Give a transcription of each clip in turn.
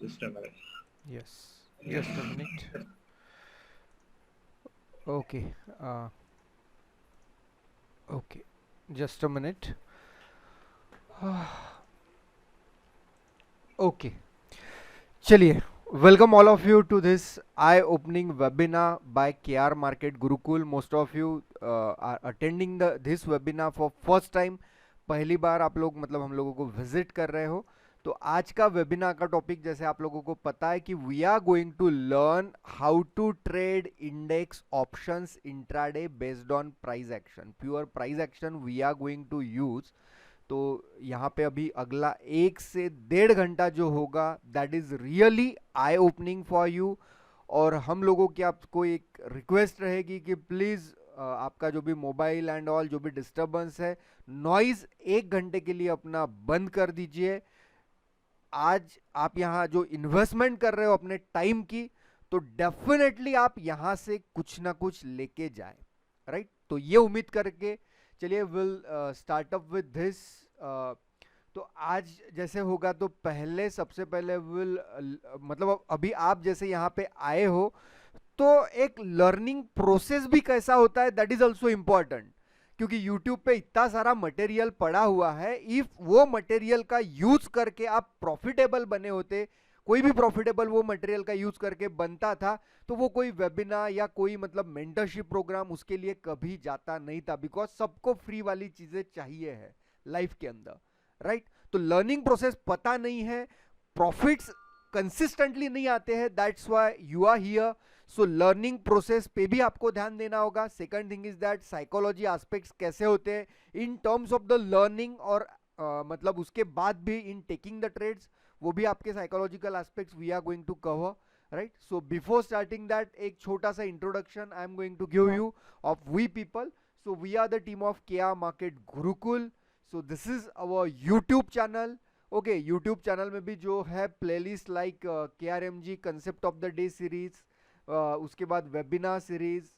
Just a minute. Yes, just a minute. Okay, okay, just a minute. Okay, चलिए, welcome all of you to this eye-opening webinar by KR Market Gurukul. Most of you are attending this webinar for first time. पहली बार आप लोग मतलब हम लोगों को visit कर रहे हो. तो आज का वेबिनार का टॉपिक जैसे आप लोगों को पता है कि we are going to learn how to trade index options intraday based on price action. Pure price action we are going to use. तो यहाँ पे अभी अगला 1 से 1.5 घंटा जो होगा that is really I opening for you. और हम लोगों की आपको एक रिक्वेस्ट रहेगी कि प्लीज़ आपका जो भी मोबाइल एंड ऑल जो भी डिस्टरबेंस है, नॉइज 1 घंटे के लिए अपना बंद कर दीजिए. आज आप यहाँ जो इन्वेस्टमेंट कर रहे हो अपने टाइम की, तो डेफिनेटली आप यहाँ से कुछ ना कुछ लेके जाए, राइट? तो ये उम्मीद करके चलिए will start up with this. तो आज जैसे होगा तो पहले सबसे पहले विल मतलब अभी आप जैसे यहाँ पे आए हो तो एक लर्निंग प्रोसेस भी कैसा होता है दैट इज ऑल्सो इम्पॉर्टेंट. क्योंकि YouTube पे इतना सारा मटेरियल पड़ा हुआ है, इफ वो मटेरियल का यूज करके आप प्रॉफिटेबल बने होते, कोई भी प्रॉफिटेबल वो मटेरियल का यूज करके बनता था, तो वो कोई वेबिनार या कोई मतलब मेंटरशिप प्रोग्राम उसके लिए कभी जाता नहीं था. बिकॉज सबको फ्री वाली चीजें चाहिए है लाइफ के अंदर, राइट? तो लर्निंग प्रोसेस पता नहीं है, प्रॉफिट्स कंसिस्टेंटली नहीं आते हैं, that's why you are here. So learning process पे भी आपको ध्यान देना होगा. Second thing is that psychology aspects कैसे होते हैं in terms of the learning, और मतलब उसके बाद भी इन टेकिंग द ट्रेड्स, वो भी आपके psychological aspects we are going to cover, right? So before starting that एक छोटा सा introduction I am going to give you of we people. So we are the team of KR market Gurukul. So this is our YouTube channel. Okay, YouTube channel में भी जो है playlist like KRMG concept of the day series, उसके बाद webinar series,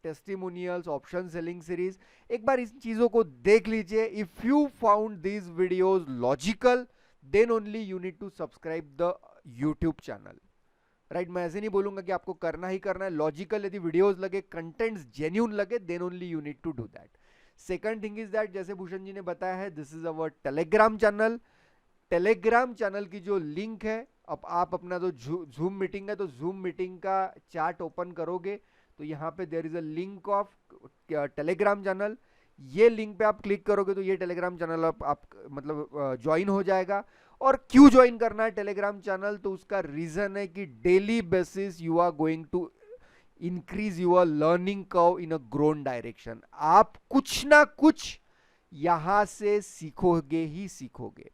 testimonials, option selling series. एक बार इन चीजों को देख लीजिए. If you found these videos logical then only you need to subscribe the YouTube channel, right? मैं ऐसे नहीं बोलूंगा कि आपको करना ही करना है. लॉजिकल यदि वीडियोस लगे, कंटेंट्स जेन्यून लगे, then only you need to do that. Second thing is that जैसे भूषण जी ने बताया है, this is our Telegram channel. Telegram channel की जो लिंक है, अब आप अपना जो जूम मीटिंग है तो जूम मीटिंग का चार्ट ओपन करोगे तो यहाँ पे there is a link of Telegram channel. ये लिंक पे आप क्लिक करोगे तो ये टेलीग्राम चैनल आप मतलब ज्वाइन हो जाएगा. और क्यों ज्वाइन करना है टेलीग्राम चैनल? तो उसका रीजन है कि daily basis you are going to increase your learning curve in a grown direction. आप कुछ ना कुछ यहां से सीखोगे ही सीखोगे,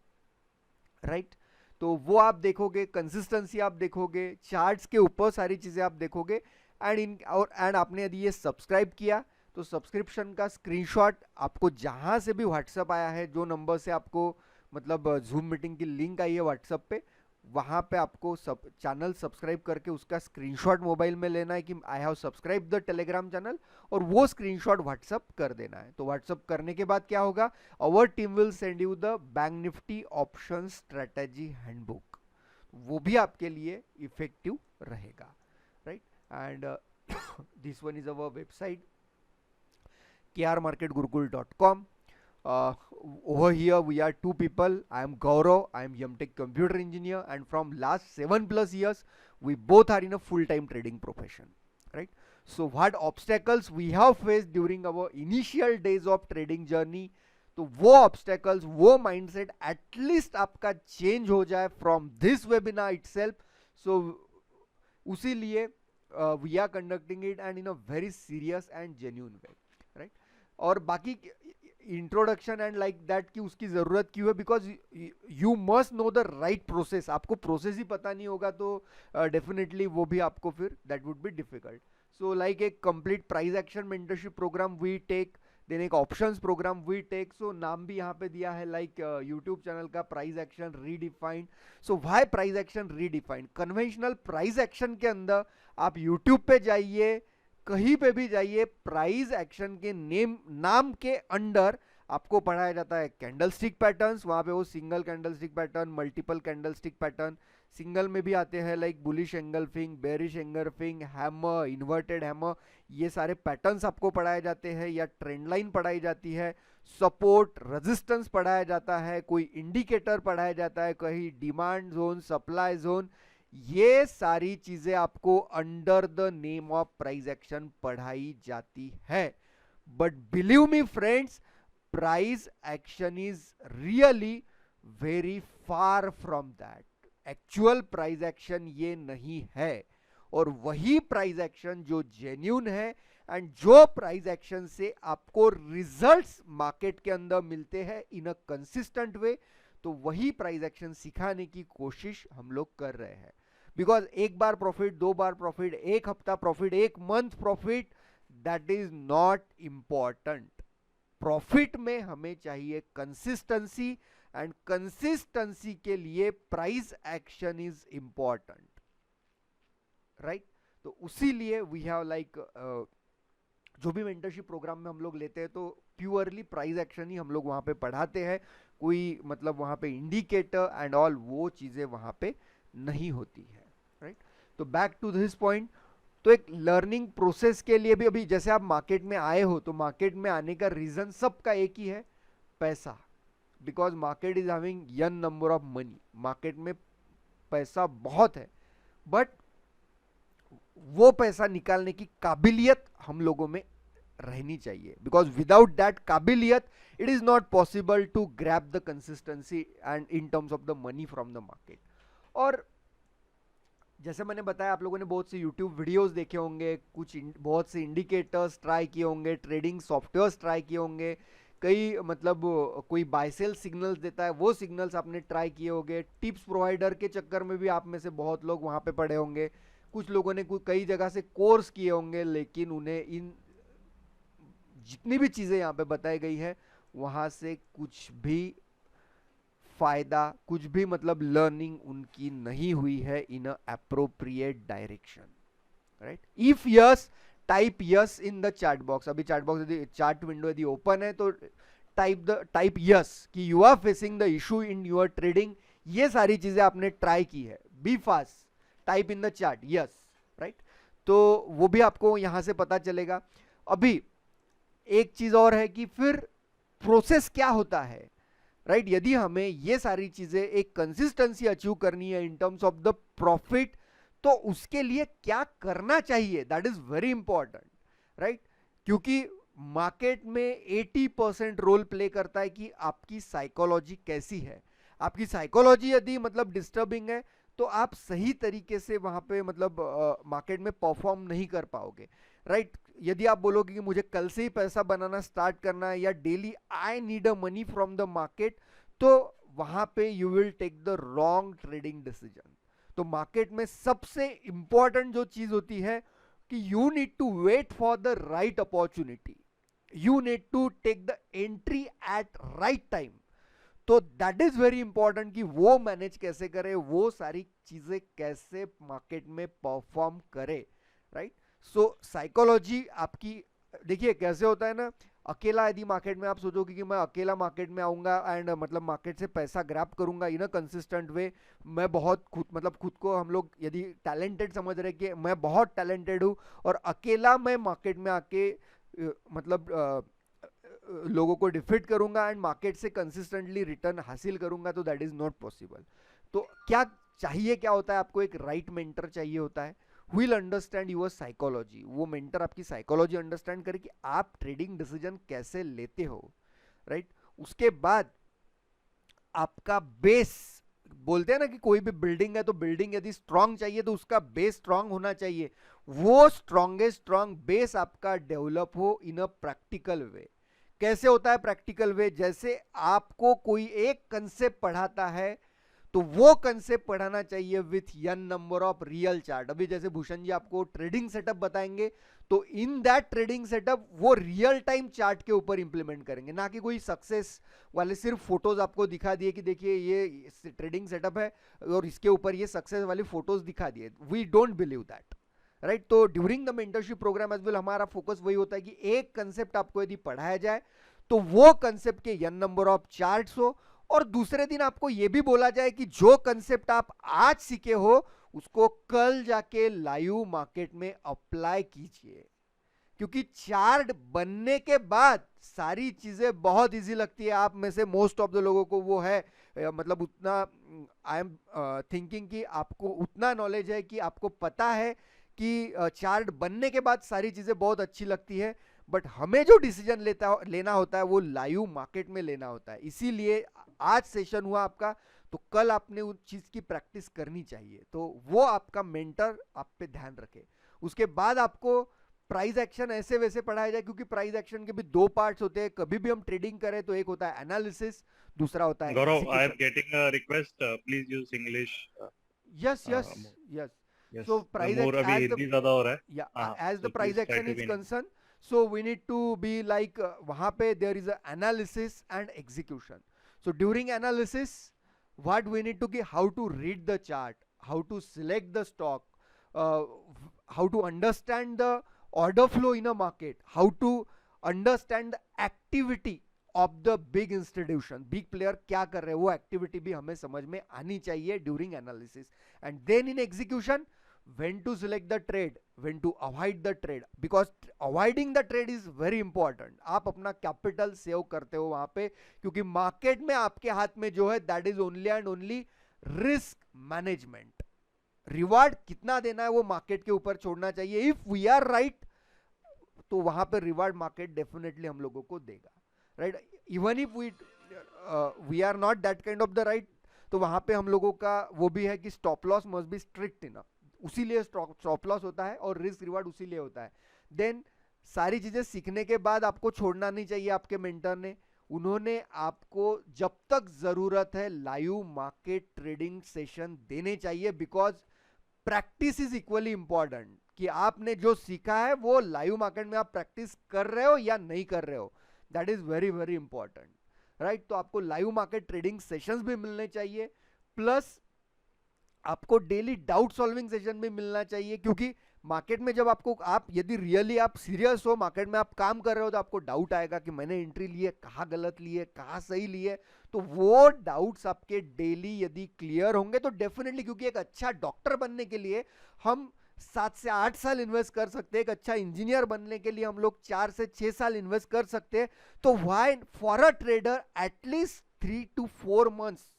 राइट? तो वो आप देखोगे, कंसिस्टेंसी आप देखोगे, चार्ट्स के ऊपर सारी चीजें आप देखोगे. एंड आपने यदि ये सब्सक्राइब किया तो सब्सक्रिप्शन का स्क्रीनशॉट आपको जहां से भी व्हाट्सएप आया है, जो नंबर से आपको मतलब जूम मीटिंग की लिंक आई है व्हाट्सएप पे, वहां पे आपको सब चैनल सब्सक्राइब करके उसका स्क्रीनशॉट मोबाइल में लेना है कि I have subscribe the Telegram channel, और वो स्क्रीनशॉट व्हाट्सएप कर देना है. तो व्हाट्सएप करने के बाद क्या होगा, our team will send you the bank Nifty option strategy handbook. वो भी आपके लिए इफेक्टिव रहेगा, right? And this one is our website krmarketgurukul.com. Over here we are two people. I am Gaurav, I am MTech computer engineer, and from last 7+ years we both are in a full-time trading profession, right? So what obstacles we have faced during our initial days of trading journey, तो वो obstacles, वो mindset at least आपका change हो जाए from this webinar itself. So उसी लिए we are conducting it and in a very serious and genuine way, right? और बाकी इंट्रोडक्शन एंड लाइक दैट की उसकी जरूरत क्यों है? Because you must know the right process. आपको प्रोसेस ही पता नहीं होगा तो डेफिनेटली वो भी आपको फिर that would be difficult. So like एक complete price action mentorship program we take, then एक options program we take. So नाम भी यहाँ पे दिया है लाइक यूट्यूब चैनल का price action redefined. So why price action redefined? Conventional price action के अंदर आप यूट्यूब पे जाइए, कहीं पे भी जाइए, प्राइस एक्शन के नाम के अंडर आपको पढ़ाया जाता है कैंडलस्टिक पैटर्न्स. वहां पे वो single candlestick pattern, multiple candlestick pattern, single में भी आते हैं like bullish engulfing, bearish engulfing, hammer, inverted hammer, ये सारे पैटर्न्स आपको पढ़ाए जाते हैं, या ट्रेंड लाइन पढ़ाई जाती है, सपोर्ट रेजिस्टेंस पढ़ाया जाता है, कोई इंडिकेटर पढ़ाया जाता है, कहीं डिमांड जोन, सप्लाई जोन, ये सारी चीजें आपको under the name of price action पढ़ाई जाती है. But believe me friends, price action is really very far from that. Actual price action ये नहीं है, और वही प्राइस एक्शन जो जेन्यून है एंड जो प्राइस एक्शन से आपको रिजल्ट्स मार्केट के अंदर मिलते हैं इन अ कंसिस्टेंट वे, तो वही प्राइस एक्शन सिखाने की कोशिश हम लोग कर रहे हैं. बिकॉज एक बार प्रॉफिट, दो बार प्रॉफिट, एक हफ्ता प्रॉफिट, एक month profit, that is not important. Profit में हमें चाहिए कंसिस्टेंसी, एंड कंसिस्टेंसी के लिए price action is important, right. तो उसी लिए वी हैव लाइक जो भी मेंटरशिप प्रोग्राम में हम लोग लेते हैं तो प्योरली प्राइस एक्शन ही हम लोग वहां पे पढ़ाते हैं. कोई मतलब वहां पे इंडिकेटर एंड ऑल वो चीजें वहां पे नहीं होती है, राइट. तो बैक टू दिस पॉइंट, तो एक लर्निंग प्रोसेस के लिए भी, अभी जैसे आप मार्केट में आए हो तो मार्केट में आने का रीजन सबका एक ही है, पैसा. Because market is having N number of money, market में पैसा बहुत है, बट वो पैसा निकालने की काबिलियत हम लोगों में रहनी चाहिए. बिकॉज विदाउट दैट काबिलियत it is not possible to grab the consistency and in terms of the money from the market. और जैसे मैंने बताया, आप लोगों ने बहुत से यूट्यूब वीडियोस देखे होंगे, कुछ बहुत से इंडिकेटर्स ट्राई किए होंगे, ट्रेडिंग सॉफ्टवेयर्स ट्राई किए होंगे, कई मतलब कोई बाय सेल सिग्नल्स देता है वो सिग्नल्स आपने ट्राई किए होंगे, टिप्स प्रोवाइडर के चक्कर में भी आप में से बहुत लोग वहां पे पड़े होंगे, कुछ लोगों ने कई जगह से कोर्स किए होंगे, लेकिन उन्हें इन जितनी भी चीजें यहाँ पे बताई गई है वहां से कुछ भी फायदा, कुछ भी मतलब लर्निंग उनकी नहीं हुई है in a appropriate direction, right. If yes, type yes in the chat box. अभी चैट बॉक्स यदि चैट विंडो यदि ओपन है तो टाइप यस कि you are facing the issue in your trading. ये सारी चीजें आपने ट्राई की है, be fast, type in the chat yes, right. तो वो भी आपको यहां से पता चलेगा. अभी एक चीज और है कि फिर प्रोसेस क्या होता है, राइट. यदि हमें ये सारी चीजें एक कंसिस्टेंसी अचीव करनी है इन टर्म्स ऑफ द प्रॉफिट, तो उसके लिए क्या करना चाहिए, that is very important, right. क्योंकि मार्केट में 80% रोल प्ले करता है कि आपकी साइकोलॉजी कैसी है. आपकी साइकोलॉजी यदि मतलब डिस्टर्बिंग है तो आप सही तरीके से वहां पे मतलब मार्केट में परफॉर्म नहीं कर पाओगे, राइट. यदि आप बोलोगे कि मुझे कल से ही पैसा बनाना स्टार्ट करना है या daily I need a money from the market, तो वहां पे you will take the wrong trading decision. तो मार्केट में सबसे इंपॉर्टेंट जो चीज होती है कि you need to wait for the right opportunity, you need to take the entry at right time. तो दैट इज वेरी इंपॉर्टेंट कि वो मैनेज कैसे करे, वो सारी चीजें कैसे मार्केट में परफॉर्म करे, राइट. सो साइकोलॉजी आपकी, देखिए कैसे होता है ना, अकेला यदि मार्केट में आप सोचोगे कि मैं अकेला मार्केट में आऊंगा एंड मतलब मार्केट से पैसा ग्रैब करूंगा इन अ कंसिस्टेंट वे, मैं बहुत खुद को हम लोग यदि टैलेंटेड समझ रहे कि मैं बहुत टैलेंटेड हूं और अकेला मैं मार्केट में आके मतलब लोगों को डिफीट करूंगा एंड मार्केट से कंसिस्टेंटली रिटर्न हासिल करूंगा, तो दैट इज नॉट पॉसिबल. तो क्या चाहिए, क्या होता है, आपको एक राइट मेंटर चाहिए होता है, विल अंडरस्टैंड यूर साइकोलॉजी. वो मेंटर आपकी साइकोलॉजी अंडरस्टैंड करे कि आप ट्रेडिंग डिसीजन कैसे लेते हो, राइट. उसके बाद आपका बेस, बोलते हैं ना कि कोई भी बिल्डिंग है तो बिल्डिंग यदि स्ट्रांग चाहिए तो उसका बेस स्ट्रांग होना चाहिए. वो स्ट्रांगेस्ट स्ट्रांग बेस आपका डेवलप हो इन अ प्रैक्टिकल वे. कैसे होता है प्रैक्टिकल वे, जैसे आपको कोई एक कंसेप्ट पढ़ाता है तो वो कंसेप्ट पढ़ाना चाहिए with n number of real chart. अभी जैसे भूषण जी आपको ट्रेडिंग सेटअप बताएंगे तो इन दैट ट्रेडिंग सेटअप वो रियल टाइम चार्ट के ऊपर इंप्लीमेंट करेंगे, ना कि कोई सक्सेस वाले सिर्फ फोटोज आपको दिखा दिए कि देखिए ये ट्रेडिंग सेटअप है और इसके ऊपर ये सक्सेस वाली फोटोज दिखा दिए. We don't believe that, right. तो during the mentorship program as well हमारा फोकस वही होता है कि एक कंसेप्ट आपको यदि पढ़ाया जाए तो वो कंसेप्ट के n नंबर ऑफ चार्ट्स हो और दूसरे दिन आपको यह भी बोला जाए कि जो कंसेप्ट आप आज सीखे हो उसको कल जाके लाइव मार्केट में अप्लाई कीजिए, क्योंकि चार्ट बनने के बाद सारी चीजें बहुत इजी लगती है। आप में से मोस्ट ऑफ द लोगों को वो है, मतलब उतना आई एम थिंकिंग कि आपको उतना नॉलेज है कि आपको पता है कि चार्ट बनने के बाद सारी चीजें बहुत अच्छी लगती है, बट हमें जो डिसीजन लेना होता है वो लाइव मार्केट में लेना होता है। इसीलिए आज सेशन हुआ आपका, तो कल आपने उस चीज की प्रैक्टिस करनी चाहिए, तो वो आपका मेंटर आप पे ध्यान रखे। उसके बाद आपको प्राइस एक्शन ऐसे वैसे पढ़ाया जाए, क्योंकि प्राइस एक्शन के भी दो पार्ट्स होते हैं। कभी भी हम ट्रेडिंग करें तो एक होता है एनालिसिस, दूसरा होता है Gaurav, I am execution. getting a request. Please use English. Yes yes More. Yes. Yes. So price More अभी एज द, हिंदी ज्यादा हो रहा है. या हाँ. As the So price please try action to is be in. Concern, so we need to be like, वहां पे there is analysis and execution. So during analysis what we need to get, how to read the chart, how to select the stock, how to understand the order flow in a market, how to understand the activity of the big institution, big player क्या कर रहे हैं, वो activity भी हमें समझ में आनी चाहिए during analysis. And then in execution, when to select the trade, when to avoid the trade, because avoiding the trade is very important। आप अपना कैपिटल सेव करते हो वहां पे, क्योंकि मार्केट में आपके हाथ में जो है that is only and only risk management. Reward कितना देना है वो मार्केट के ऊपर छोड़ना चाहिए। इफ वी आर राइट तो वहां पे रिवार्ड मार्केट डेफिनेटली हम लोगों को देगा, right. Even if we are not that kind of the right, तो वहां पे हम लोगों का वो भी है कि stop loss must be strict enough, उसीलिए स्टॉप लॉस होता है और रिस्क रिवार्ड उसीलिए होता है। देन सारी चीजें सीखने के बाद आपको छोड़ना नहीं चाहिए। आपके मेंटर ने, उन्होंने आपको जब तक जरूरत है लाइव मार्केट ट्रेडिंग सेशन देने चाहिए, because practice is equally important. कि आपने जो सीखा है वो लाइव मार्केट में आप प्रैक्टिस कर रहे हो या नहीं कर रहे हो, that is very very important, right. तो आपको लाइव मार्केट ट्रेडिंग सेशंस भी मिलने चाहिए, प्लस आपको डेली डाउट सॉल्विंग सेशन भी मिलना चाहिए, क्योंकि मार्केट में जब आपको, आप यदि रियली आप सीरियस हो, मार्केट में आप काम कर रहे हो, तो आपको डाउट आएगा कि मैंने एंट्री ली है, कहाँ गलत ली है, कहाँ सही ली है। तो वो डाउट्स आपके डेली यदि क्लियर होंगे तो डेफिनेटली, क्योंकि एक अच्छा डॉक्टर बनने के लिए हम 7 से 8 साल इन्वेस्ट कर सकते हैं, एक अच्छा इंजीनियर बनने के लिए हम लोग 4 से 6 साल इन्वेस्ट कर सकते हैं। तो why for a trader at least 3 to 4 months,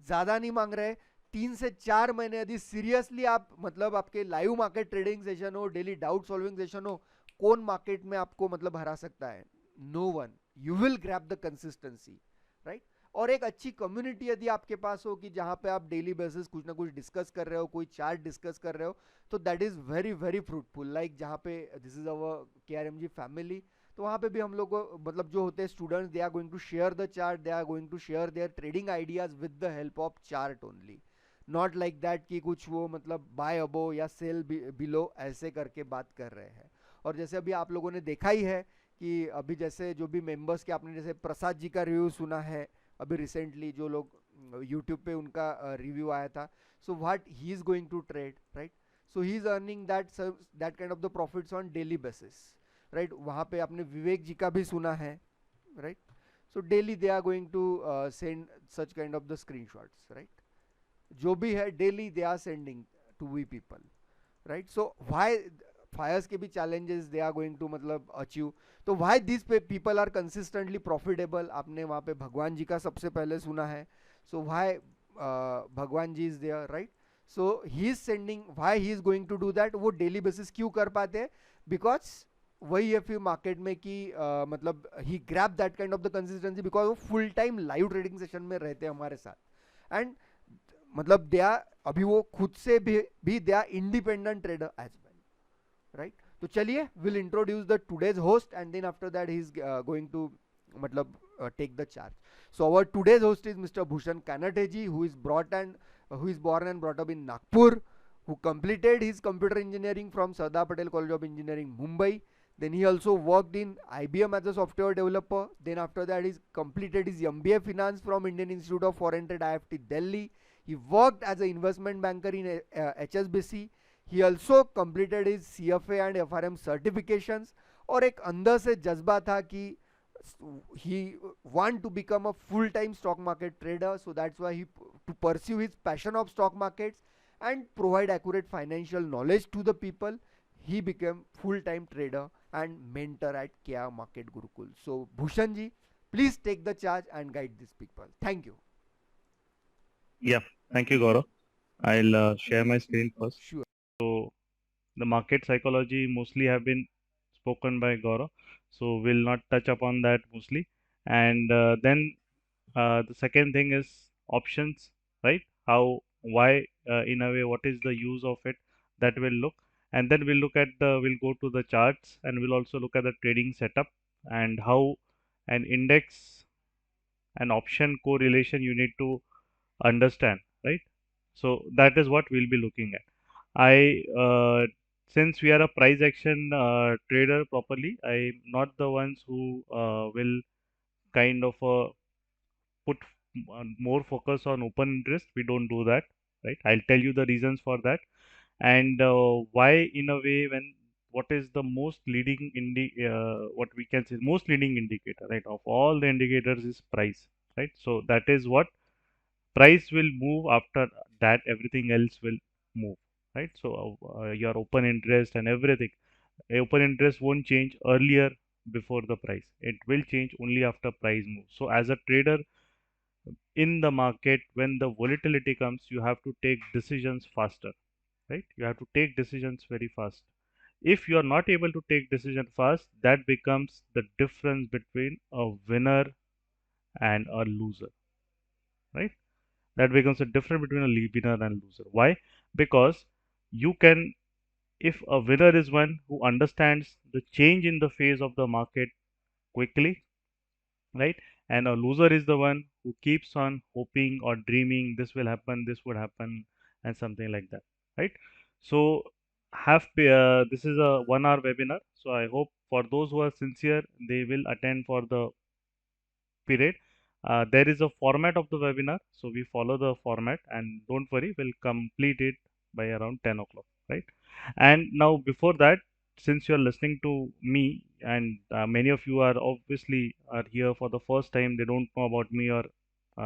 ज्यादा नहीं मांग रहे, 3 से 4 महीने यदि सीरियसली आप, मतलब आपके लाइव मार्केट ट्रेडिंग सेशन हो, डेली डाउट सॉल्विंग सेशन हो, कौन मार्केट में आपको मतलब हरा सकता है? No one. You will grab the consistency, right. और एक अच्छी कम्युनिटी यदि आपके पास हो कि जहां पे आप डेली बेसिस कुछ ना कुछ डिस्कस कर रहे हो, कोई चार्ट डिस्कस कर रहे हो, तो that is very very fruitful. Like जहां पे this is our KRMG family, तो वहां पे भी हम लोग को, मतलब जो होते हैं students, they are going to share the chart, they are going to share their trading ideas with the help of chart only, not like that कि कुछ वो मतलब बाय अबो या सेल बिलो ऐसे करके बात कर रहे हैं। और जैसे अभी आप लोगों ने देखा ही है कि अभी जैसे जो भी मेंबर्स के, आपने जैसे प्रसाद जी का रिव्यू सुना है अभी रिसेंटली, जो लोग यूट्यूब पे उनका रिव्यू आया था, so what he is going to trade, right. So he is earning that kind of the profits on daily basis, right. वहां पे आपने विवेक जी का भी सुना है, right. So daily they are going to send such kind of the screenshots, right. जो भी है daily they are sending to we people, right. So why फायर्स के भी challenges they are going to मतलब अचीव, तो why this people are consistently profitable, आपने वहां पे भगवान जी का सबसे पहले सुना है। So why Bhagwan ji is there, right. So he is sending, why he is going to do that, वो डेली बेसिस क्यों कर पाते हैं? बिकॉज वही है फिर मार्केट में कि मतलब he grab that kind of the consistency, because वो full time live trading session में रहते हैं हमारे साथ। एंड मतलब दे आर, अभी वो खुद से भी they are independent trader as well, right. तो चलिए, will introduce the today's host and then after that he is going to मतलब take the charge. So our today's host is Mr. Bhushan Kanateji, who is born and brought up in Nagpur, who completed his computer engineering from Sardar Patel College of Engineering, Mumbai. Then he also worked in IBM as a software developer. Then after that, he completed his MBA Finance from Indian Institute of Foreign Trade, IFT, Delhi. He worked as an investment banker in HSBC. He also completed his CFA and FRM certifications. और एक अंदर से जज्बा था कि he want to become a full-time stock market trader, so that's why to pursue his passion of stock markets and provide accurate financial knowledge to the people, he became full-time trader and mentor at Kia Market Gurukul. So Bhushanji, please take the charge and guide these people. Thank you. Yeah, thank you, Gaurav. I'll share my screen first. Sure. So the market psychology mostly have been spoken by Gaurav, so we'll not touch upon that mostly. And then the second thing is options, right? How, why, in a way, what is the use of it? That will look, and then we'll go to the charts, and we'll also look at the trading setup and how an index and option correlation you need to understand, right? So that is what we'll be looking at. I Since we are a price action trader properly, I'm not the ones who will kind of put more focus on open interest. We don't do that, right? I'll tell you the reasons for that, and why in a way, when what is the most leading what we can say most leading indicator, right, of all the indicators is price, right? So that is what price will move. After that, everything else will move, right? So your open interest and everything, open interest won't change earlier before the price. It will change only after price moves. So as a trader in the market, when the volatility comes, you have to take decisions faster, right? You have to take decisions very fast. If you are not able to take decision fast, that becomes the difference between a winner and a loser, right? That becomes a difference between a winner and loser. Why? Because you can, if a winner is one who understands the change in the phase of the market quickly, right? And a loser is the one who keeps on hoping or dreaming this will happen, this would happen, and something like that, right? So, this is a 1 hour webinar. So, I hope for those who are sincere, they will attend for the period. There is a format of the webinar, so we follow the format, and don't worry, we'll complete it by around 10 o'clock, right? And now, before that, since you're listening to me, and many of you are obviously are here for the first time, they don't know about me or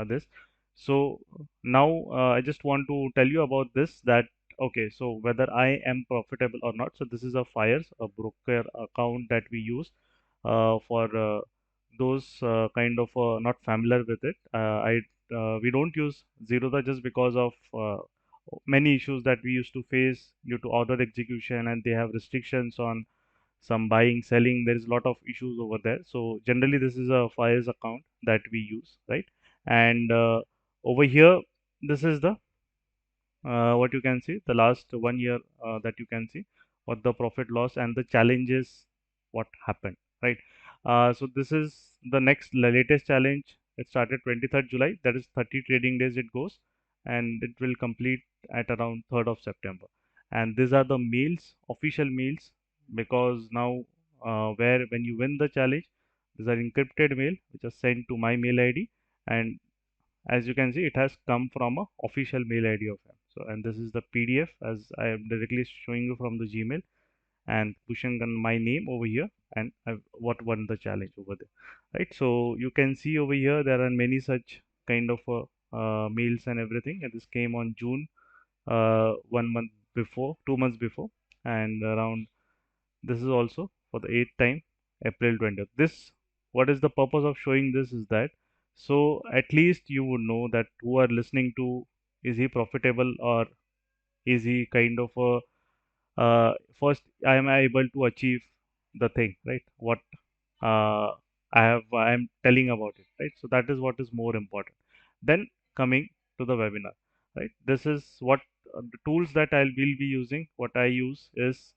this. So now I just want to tell you about this, that okay, so whether I am profitable or not. So this is a FIRES, a broker account that we use for those kind of not familiar with it. We don't use Zerodha just because of many issues that we used to face due to order execution, and they have restrictions on some buying, selling. There is a lot of issues over there. So generally, this is a FIRES account that we use, right? And over here, this is the what you can see the last 1 year that you can see what the profit loss and the challenges what happened, right? So this is the latest challenge. It started 23rd July, that is 30 trading days it goes, and it will complete at around 3rd of September. And these are the mails, official mails, because now where when you win the challenge, these are encrypted mail which are sent to my mail ID, and as you can see, it has come from a official mail ID of him. So, and this is the PDF as I am directly showing you from the Gmail and pushing on my name over here, and what won the challenge over there, right? So you can see over here there are many such kind of mails and everything, and this came on June 1 month before, 2 months before, and around this is also for the eighth time, April 20th. This, what is the purpose of showing this is that so at least you would know that who are listening to, is he profitable, or is he kind of a first am I able to achieve the thing, right? What uh, I am telling about it, right? So that is what is more important. Then coming to the webinar, right? This is what the tools that I will be using. What I use is,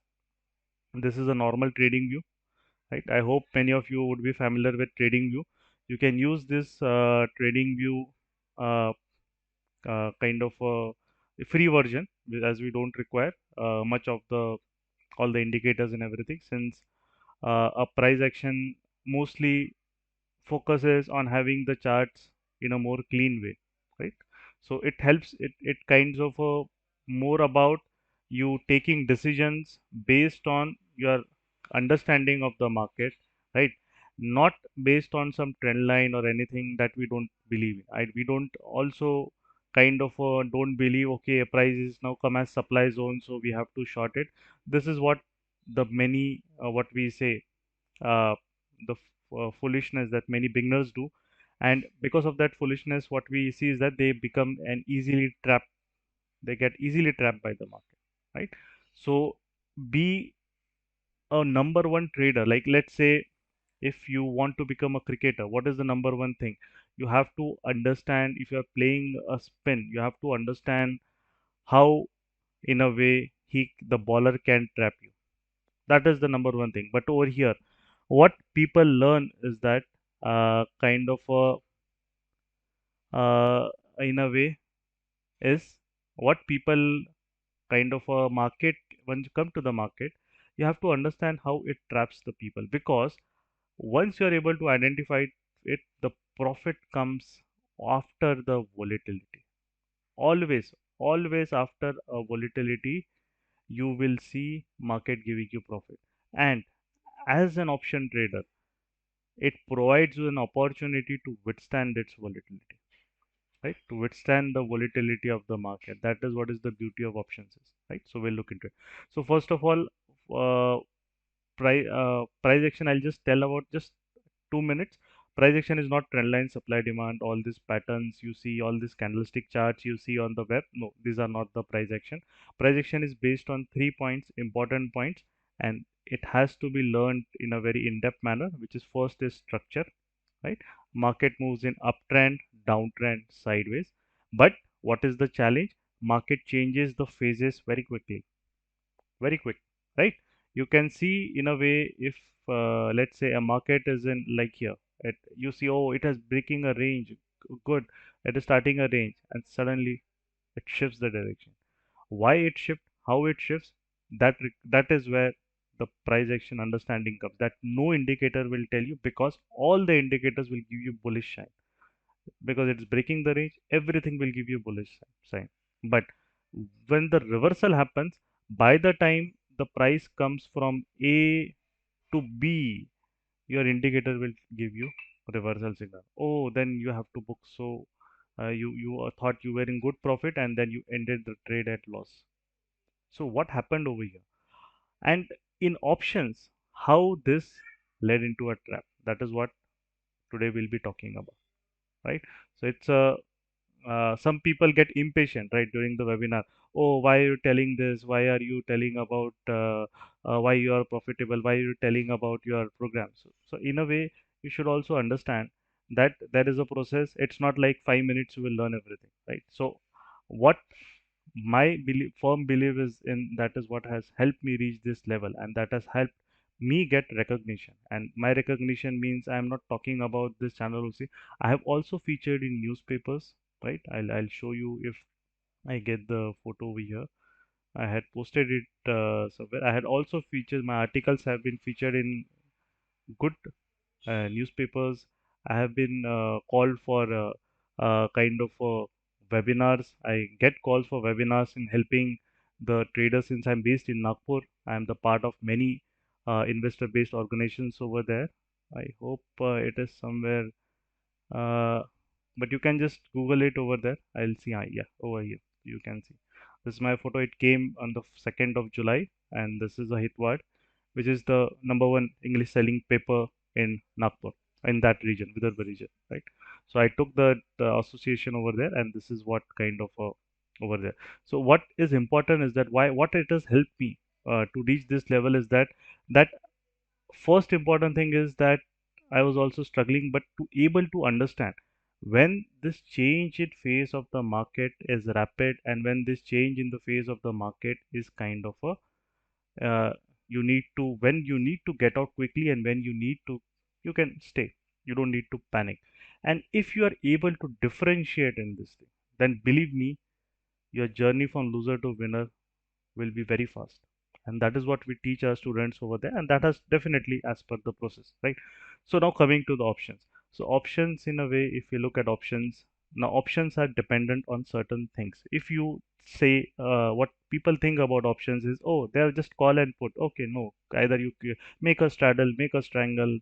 this is a normal trading view, right? I hope many of you would be familiar with trading view. You can use this trading view uh, kind of a free version, as we don't require much of the all the indicators and everything, since a price action mostly focuses on having the charts in a more clean way, right? So it helps, it kinds of more about you taking decisions based on your understanding of the market, right? not based on some trend line or anything that we don't believe in. We don't also kind of don't believe, okay, a price is now come as supply zone, so we have to short it. This is what the many, what we say, uh, the foolishness that many beginners do. And because of that foolishness, what we see is that they become an easily trapped, they get easily trapped by the market, right? So be a number one trader. Like, let's say if you want to become a cricketer, what is the number one thing? You have to understand, if you are playing a spin, you have to understand how, in a way, the bowler can trap you. That is the number one thing. But over here, what people learn is that, kind of in a way, is what people kind of a market, when you come to the market, you have to understand how it traps the people, because once you are able to identify it, the profit comes after the volatility. Always, always after a volatility, you will see market giving you profit. And as an option trader, it provides you an opportunity to withstand its volatility, right? To withstand the volatility of the market. That is what is the beauty of options is, right? So we'll look into it. So first of all, uh, price action, I'll just tell about just 2 minutes. Price action is not trend line, supply demand, all these patterns you see, all these candlestick charts you see on the web. No, these are not the price action. Price action is based on 3 points, important points, and it has to be learned in a very in-depth manner, which is first is structure, right? Market moves in uptrend, downtrend, sideways. But what is the challenge? Market changes the phases very quickly, very quick, right? You can see in a way, if let's say a market is in like here, you see, oh, it is breaking a range, good, it is starting a range, and suddenly it shifts the direction. Why it shifts, how it shifts, that is where the price action understanding comes, that no indicator will tell you, because all the indicators will give you bullish sign, because it's breaking the range, everything will give you bullish sign. But when the reversal happens, by the time the price comes from A to B, your indicator will give you reversal signal. Oh, then you have to book. So you thought you were in good profit, and then you ended the trade at loss. So what happened over here? And in options, how this led into a trap. That is what today we'll be talking about, right? So it's a some people get impatient, right, during the webinar. Oh, why are you telling this? Why are you telling about why you are profitable? Why are you telling about your program? So in a way, you should also understand that there is a process. It's not like 5 minutes you will learn everything, right? So what my firm belief is in, that is what has helped me reach this level, and that has helped me get recognition. And my recognition means I am not talking about this channel only. I have also featured in newspapers, right? I'll show you if I get the photo over here. I had posted it somewhere. I had also featured, my articles have been featured in good newspapers. I have been called for kind of webinars. I get calls for webinars in helping the traders, since I'm based in Nagpur. I'm the part of many investor-based organizations over there. I hope it is somewhere, uh, but you can just Google it over there. I'll see. Yeah, over here you can see. This is my photo. It came on the 2nd of July, and this is a Hitwad, which is the number one English selling paper in Nagpur, in that region, Vidarbha region, right? So I took the association over there, and this is what kind of over there. So what is important is that, what it has helped me to reach this level is that first important thing is that I was also struggling, but to able to understand when this change in phase of the market is rapid, and when this change in the phase of the market is kind of a, you need to, when you need to get out quickly, and when you need to, you can stay, you don't need to panic. And if you are able to differentiate in this thing, then believe me, your journey from loser to winner will be very fast. And that is what we teach our students over there, and that has definitely as per the process, right? So now coming to the options. So options, in a way, if you look at options, now options are dependent on certain things. If you say, what people think about options is, oh, they're just call and put. Okay, no, either you make a straddle, make a strangle,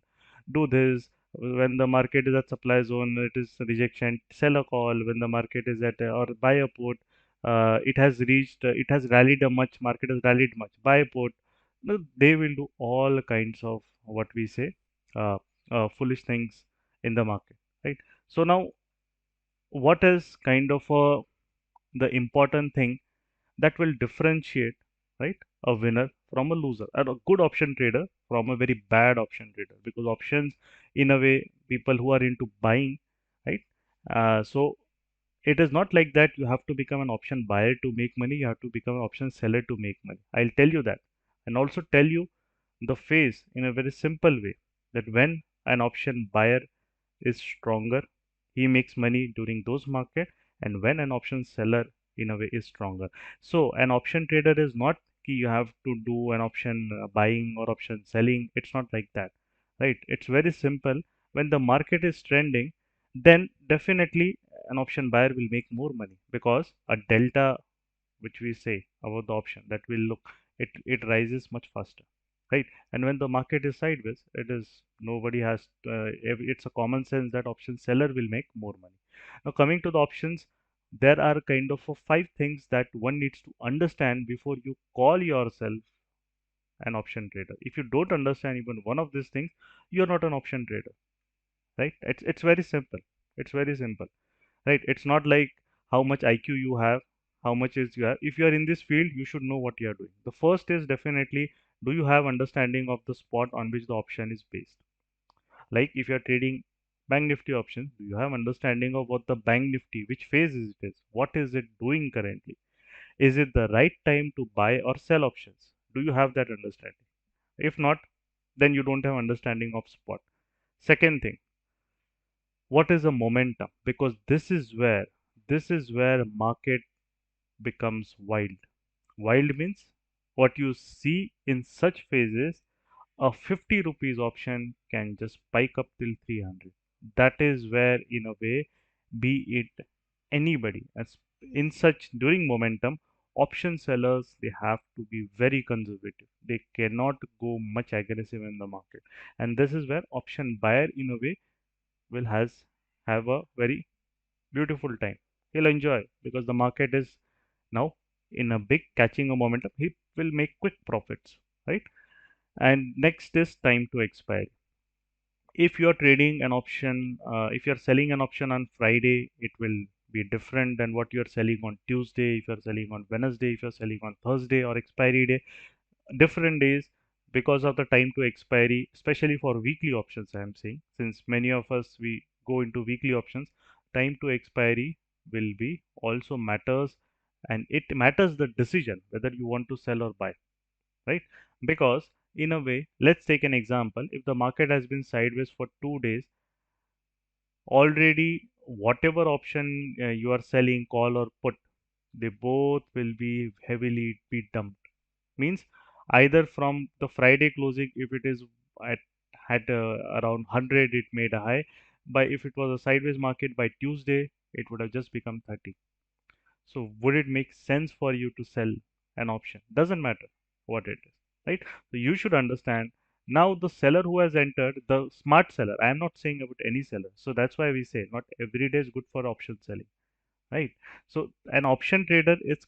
do this. When the market is at supply zone, it is rejection, sell a call. When the market is at or buy a put, it has reached, it has rallied a much, market has rallied much, buy a put. No, they will do all kinds of what we say, uh, foolish things in the market, right? So now, what is kind of the important thing that will differentiate, right, a winner from a loser, and a good option trader from a very bad option trader? Because options, in a way, people who are into buying, right? So it is not like that you have to become an option buyer to make money, you have to become an option seller to make money. I'll tell you that, and also tell you the phase in a very simple way, that when an option buyer is stronger, he makes money during those market, and when an option seller, in a way, is stronger. So an option trader is not ki you have to do an option buying or option selling. It's not like that, right? It's very simple. When the market is trending, then definitely an option buyer will make more money, because a delta, which we say about the option, that will look, it rises much faster, right? And when the market is sideways, it is, nobody has it's a common sense that option seller will make more money. Now, coming to the options, there are kind of five things that one needs to understand before you call yourself an option trader. If you don't understand even one of these things, you're not an option trader, right? It's very simple. It's very simple, right? It's not like how much IQ you have, how much is you have. If you are in this field, you should know what you are doing. The first is definitely, do you have understanding of the spot on which the option is based? Like if you are trading bank nifty options, do you have understanding of what the bank nifty, which phase is it is, what is it doing currently? Is it the right time to buy or sell options? Do you have that understanding? If not, then you don't have understanding of spot. Second thing, what is a momentum? Because this is where market becomes wild. Wild means what you see in such phases, a 50 rupees option can just spike up till 300. That is where, in a way, be it anybody, as in such during momentum, option sellers, they have to be very conservative. They cannot go much aggressive in the market, and this is where option buyer, in a way, will has have a very beautiful time. He'll enjoy because the market is now in a big catching a momentum. He will make quick profits, right? And next is time to expire. If you're trading an option, if you're selling an option on Friday, it will be different than what you're selling on Tuesday. If you're selling on Wednesday, if you're selling on Thursday or expiry day, different days, because of the time to expiry, especially for weekly options. I am saying, since many of us we go into weekly options, time to expiry will be also matters, and it matters the decision whether you want to sell or buy, right? Because in a way, let's take an example. If the market has been sideways for 2 days already, whatever option you are selling, call or put, they both will be heavily be dumped. Means either from the Friday closing, if it is at around 100, it made a high. By if it was a sideways market, by Tuesday, it would have just become 30. So would it make sense for you to sell an option? Doesn't matter what it is, right? So you should understand now the seller who has entered, the smart seller. I am not saying about any seller. So that's why we say not every day is good for option selling, right? So an option trader, it's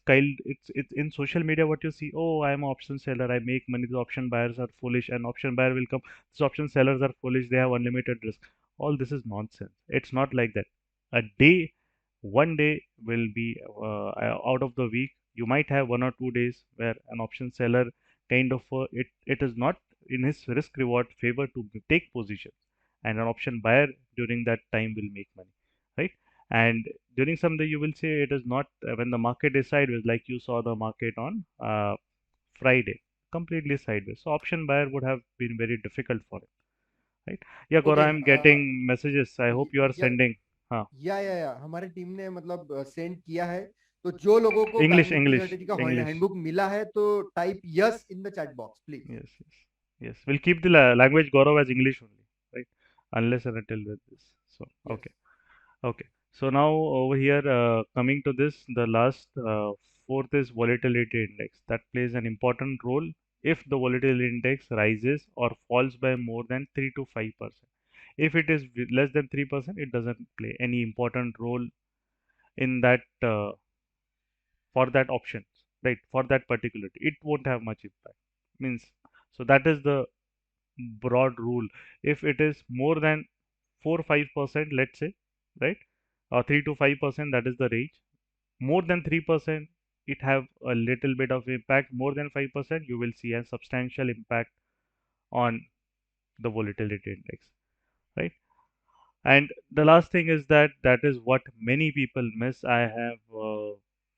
in social media what you see. Oh, I am an option seller, I make money. The option buyers are foolish, and option buyer will come. These option sellers are foolish, they have unlimited risk. All this is nonsense. It's not like that. A day, one day will be out of the week. You might have 1 or 2 days where an option seller kind of it is not in his risk reward favor to take positions, and an option buyer during that time will make money, right? And during some day you will say it is not, when the market is sideways, like you saw the market on Friday, completely sideways. So option buyer would have been very difficult for it, right? Yeah, Gora, okay I'm getting messages. I hope you are या sending. Huh. या हमारी team ने मतलब send किया है। तो जो लोगों को bank English, Nifty English, strategy का English. हैंडबुक मिला है तो type yes in the chat box please. Yes, yes, yes. We'll keep the language Gaurav as English only, right? Unless and until with this. So, yes. okay, okay. So now over here, coming to this, the last fourth is volatility index. That plays an important role if the volatility index rises or falls by more than 3 to 5%. If it is less than 3%, it doesn't play any important role in that for that option, right? For that particular, it won't have much impact. Means, so that is the broad rule. If it is more than 4-5%, let's say, right, or 3 to 5%, that is the range. More than 3%, it have a little bit of impact. More than 5%, you will see a substantial impact on the volatility index, right? And the last thing is that that is what many people miss.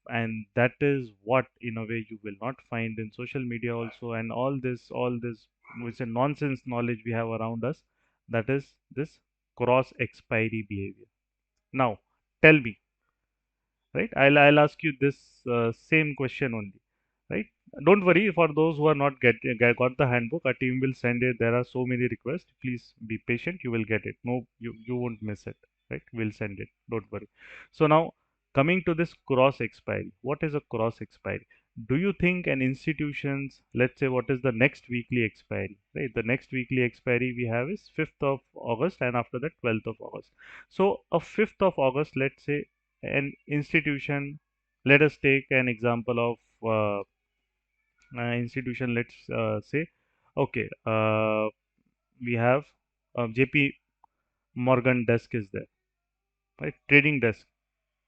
And that is what, in a way, you will not find in social media also, and all this, which is nonsense knowledge we have around us. That is this cross expiry behavior. Now, tell me, right? I'll ask you this same question only, right? Don't worry for those who are not got the handbook. Our team will send it. There are so many requests. Please be patient. You will get it. No, you won't miss it, right? We'll send it. Don't worry. So now coming to this cross expiry. What is a cross expiry? Do you think an institutions, let's say, what is the next weekly expiry, right? The next weekly expiry we have is 5th of August, and after that 12th of August. So a 5th of August, let's say, an institution, let us take an example of institution, let's say, okay, we have JP Morgan desk is there, right? Trading desk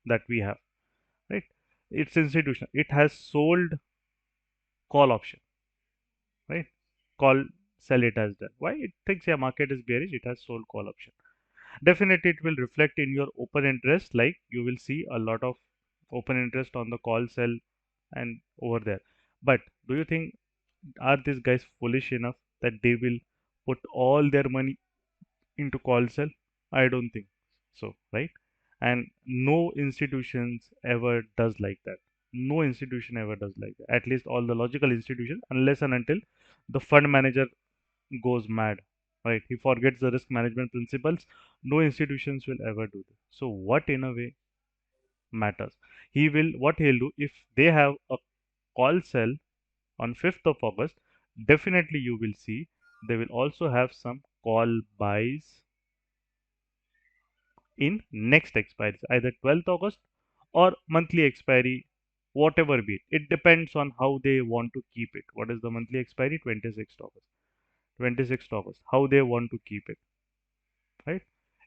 that we have, right? It's institution, it has sold call option, right? Call, sell, it has done. Why? It thinks, yeah, market is bearish, it has sold call option. Definitely it will reflect in your open interest, like you will see a lot of open interest on the call sell and over there. But do you think, are these guys foolish enough that they will put all their money into call sell? I don't think so, right? And no institutions ever does like that. No institution ever does like that. At least all the logical institutions, unless and until the fund manager goes mad, right? He forgets the risk management principles. No institutions will ever do this. So what in a way matters? What he'll do if they have a call sell on 5th of August, definitely you will see they will also have some call buys in next expiry, either 12th August or monthly expiry, whatever be it. It depends on how they want to keep it. What is the monthly expiry? 26th August. 26th August. How they want to keep it, right?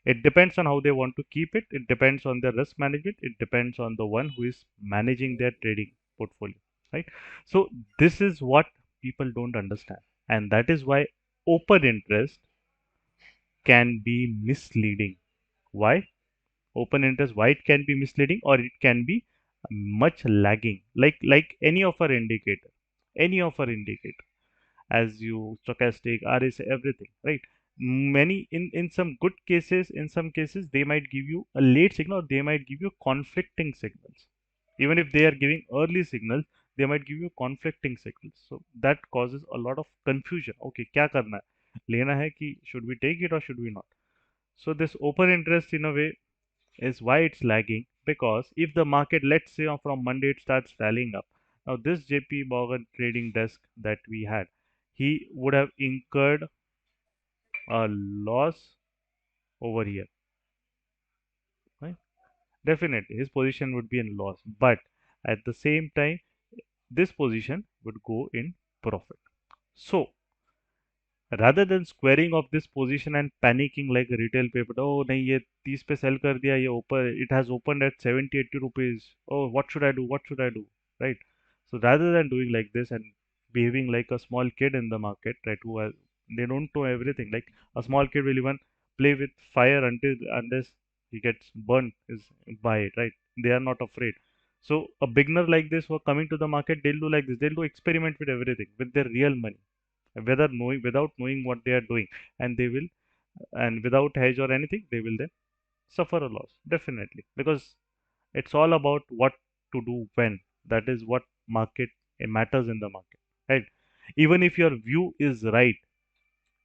It depends on how they want to keep it. It depends on their risk management. It depends on the one who is managing their trading portfolio, right? So this is what people don't understand, and that is why open interest can be misleading. Why? Open interest, why it can be misleading, or it can be much lagging, like any of our indicator, as you stochastic, RSI, everything, right? Many in some good cases, in some cases they might give you a late signal, or they might give you conflicting signals. Even if they are giving early signals, they might give you conflicting signals. So that causes a lot of confusion. Okay, क्या करना है, लेना है कि should we take it or should we not? So this open interest, in a way, is why it's lagging, because if the market, let's say, from Monday it starts rallying up, now this JP Morgan trading desk that we had, he would have incurred a loss over here, right? Definitely his position would be in loss, but at the same time this position would go in profit. So rather than squaring off this position and panicking like a retail paper, oh nahi ye 30 पे sell कर दिया, ये open, it has opened at 70-80 rupees, oh what should I do, what should I do, right? So rather than doing like this and behaving like a small kid in the market, right, who has, they don't know everything, like a small kid will even play with fire until unless he gets burnt is by it, right? They are not afraid. So a beginner like this who are coming to the market, they'll do like this, they'll do experiment with everything with their real money, whether knowing, without knowing what they are doing, and they will, and without hedge or anything, they will then suffer a loss, definitely, because it's all about what to do when. That is what market, matters in the market, right? Even if your view is right,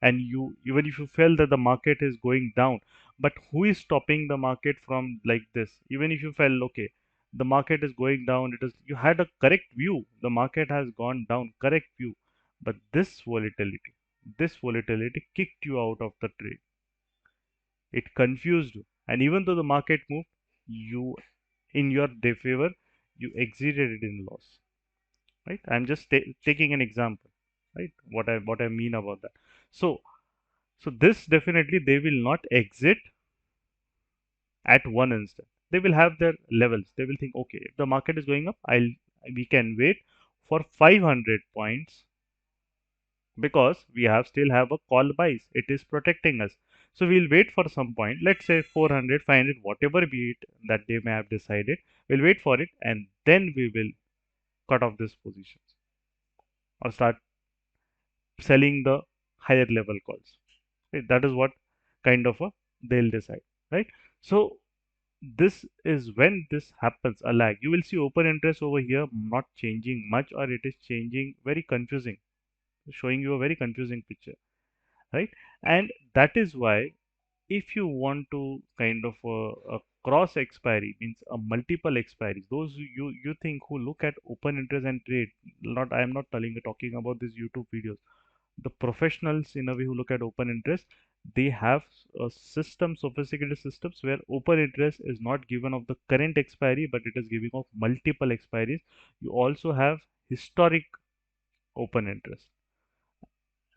and you, even if you feel that the market is going down, but who is stopping the market from like this? Even if you felt, okay, the market is going down, it is, you had a correct view, the market has gone down, correct view, But this volatility kicked you out of the trade. It confused you. And even though the market moved, you, in your favor, you exited it in loss. Right? I'm just taking an example. Right? What I mean about that. So so this definitely they will not exit at one instant. They will have their levels. They will think, okay, if the market is going up, we can wait for 500 points because we have still have a call buys. It is protecting us. So we'll wait for some point. Let's say 400, 500, whatever be it that they may have decided. We'll wait for it and then we will cut off these positions or start selling the higher level calls. Right? That is what kind of a they'll decide. Right? So this is when this happens a lag. You will see open interest over here not changing much or it is changing very confusing, showing you a very confusing picture, right? And that is why if you want to kind of a cross expiry means a multiple expiries, those you think who look at open interest and trade, not I am not talking about these YouTube videos, the professionals in a way who look at open interest, they have a system, sophisticated systems where open interest is not given of the current expiry but it is giving of multiple expiries. You also have historic open interest,